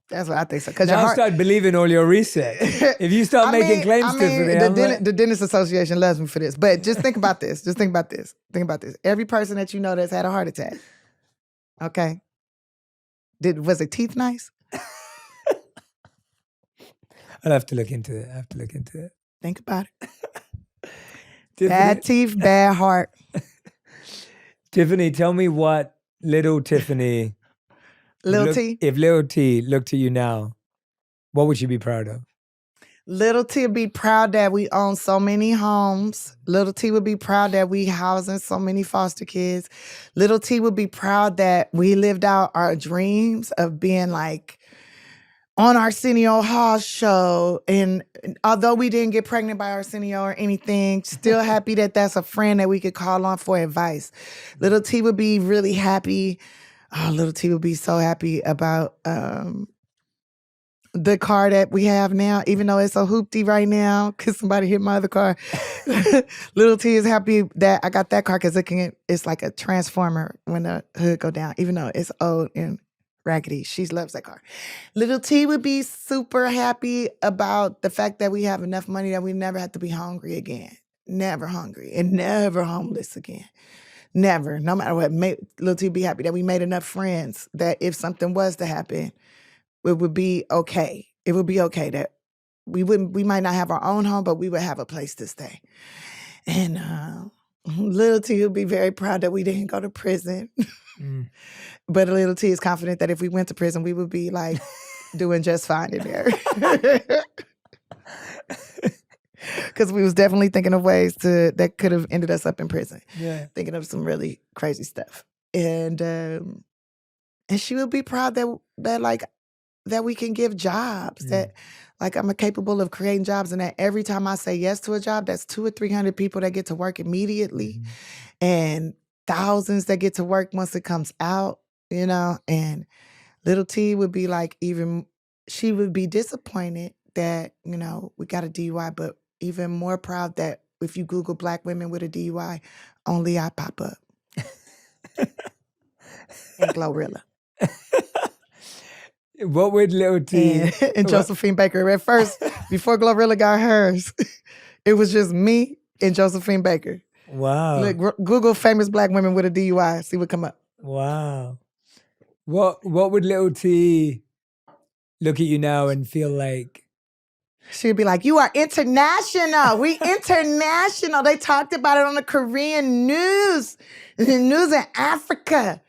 That's what I think so. Because
now start believing all your research. If you start making claims to
the Dentist Association loves me for this. But just think about this. Think about this. Every person that you know that's had a heart attack, okay? Was it teeth nice?
I'll have to look into it.
Think about it. Bad teeth, bad heart.
Tiffany, tell me what little Tiffany, if little T looked at you now, what would she be proud of?
Little T would be proud that we own so many homes. Little T would be proud that we housing so many foster kids. Little T would be proud that we lived out our dreams of being like on Arsenio Hall's show. And although we didn't get pregnant by Arsenio or anything, still happy that that's a friend that we could call on for advice. Little T would be really happy. Oh, Little T would be so happy about the car that we have now, even though it's so hoopty right now because somebody hit my other car. Little T is happy that I got that car because it's like a transformer when the hood go down, even though it's old and raggedy. She loves that car. Little T would be super happy about the fact that we have enough money that we never have to be hungry again. Never hungry and never homeless again. Never. No matter what. Little T would be happy that we made enough friends that if something was to happen, it would be okay. It would be okay that we might not have our own home, but we would have a place to stay. And Little T would be very proud that we didn't go to prison. But Little T is confident that if we went to prison, we would be like doing just fine in there. Because we was definitely thinking of ways that could have ended us up in prison.
Yeah.
Thinking of some really crazy stuff. And she would be proud that we can give jobs, that like I'm capable of creating jobs, and that every time I say yes to a job, that's 200 or 300 people that get to work immediately, and thousands that get to work once it comes out, and Little T would be like, she would be disappointed that, we got a DUI, but even more proud that if you Google Black women with a DUI, only I pop up. And Glorilla.
What would Little T
and Josephine Baker? At first, before Glorilla got hers, it was just me and Josephine Baker.
Wow.
Look, Google famous Black women with a DUI. See what come up.
Wow. What would Little T look at you now and feel like?
She'd be like, you are international. We international. They talked about it on the Korean news. The news in Africa.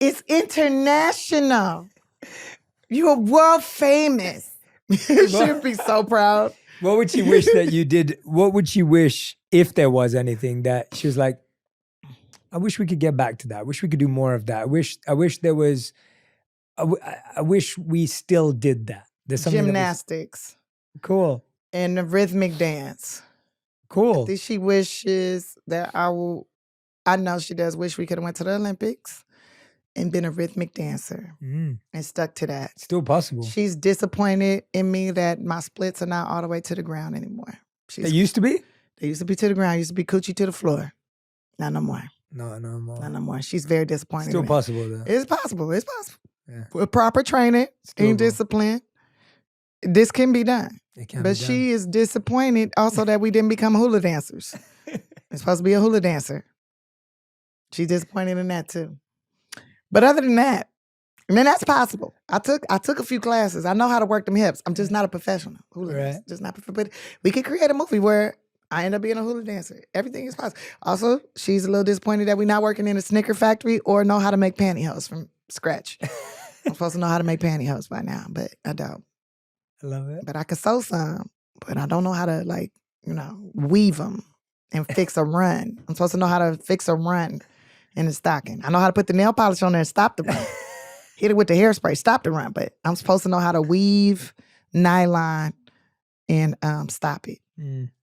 It's international. You are world famous. She'd be so proud.
What would she wish that you did? What would she wish, if there was anything that she was like, I wish we could get back to that. I wish we could do more of that. I wish there was, I wish we still did that. There's something
gymnastics.
Cool.
And the rhythmic dance.
Cool.
I think she wishes that I know she does wish we could have went to the Olympics. and been a rhythmic dancer and stuck to that.
Still possible.
She's disappointed in me that my splits are not all the way to the ground anymore.
They used to be?
They used to be to the ground. Used to be coochie to the floor. Not no more.
No more.
Not no more. She's very disappointed.
Still possible though.
It's possible. It's possible.
Yeah.
With proper training and discipline, this can be done.
It can
But
be done.
she is disappointed also that we didn't become hula dancers. It's supposed to be a hula dancer. She's disappointed in that too. But other than that, and then that's possible. I took a few classes. I know how to work them hips. I'm just not a professional hula dancer. Just not. But we could create a movie where I end up being a hula dancer. Everything is possible. Also, she's a little disappointed that we're not working in a Snicker factory or know how to make pantyhose from scratch. I'm supposed to know how to make pantyhose by now, but I don't.
I love it.
But I could sew some, but I don't know how to weave them and fix a run. I'm supposed to know how to fix a run in the stocking. I know how to put the nail polish on there and stop the run. Hit it with the hairspray, stop the run. But I'm supposed to know how to weave nylon and stop it.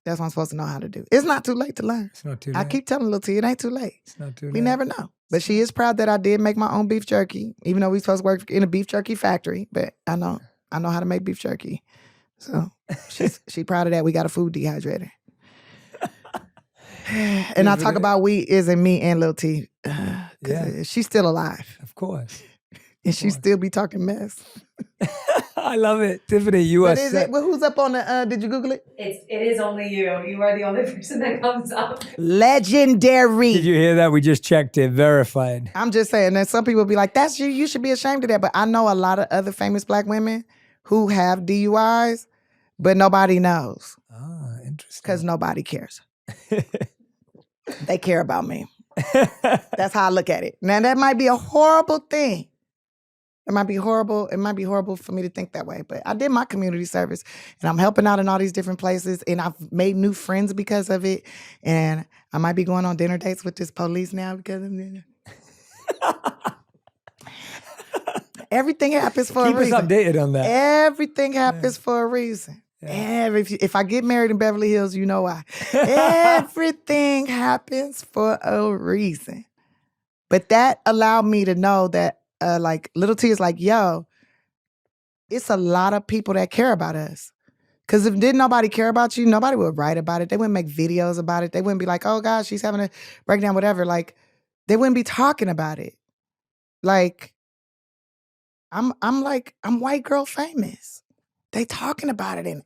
That's what I'm supposed to know how to do. It's not too late to learn.
It's not too late.
I keep telling Lil T, it ain't too late.
It's not too late.
We never know. But she is proud that I did make my own beef jerky, even though we supposed to work in a beef jerky factory. But I know how to make beef jerky. So she's proud of that. We got a food dehydrator. And I talk about we is in me and Lil T. She's still alive.
Of course.
And she still be talking mess.
I love it. Tiffany, you are set.
Who's up on the, did you Google it?
It is only you. You are the only person that comes up.
Legendary.
Did you hear that? We just checked it. Verified.
I'm just saying that some people be like, that's you. You should be ashamed of that. But I know a lot of other famous black women who have DUIs, but nobody knows.
Ah, interesting.
Because nobody cares. They care about me. That's how I look at it. Now, that might be a horrible thing. It might be horrible. It might be horrible for me to think that way. But I did my community service, and I'm helping out in all these different places, and I've made new friends because of it. And I might be going on dinner dates with this police now because of it. Everything happens for a reason.
Keep us updated on that.
Everything happens for a reason. Yeah. If I get married in Beverly Hills, you know why. Everything happens for a reason. But that allowed me to know that Lil T is like, yo, it's a lot of people that care about us. Because if didn't nobody care about you, nobody would write about it. They wouldn't make videos about it. They wouldn't be like, oh gosh, she's having a breakdown, whatever. Like, they wouldn't be talking about it. Like, I'm white girl famous. They talking about it in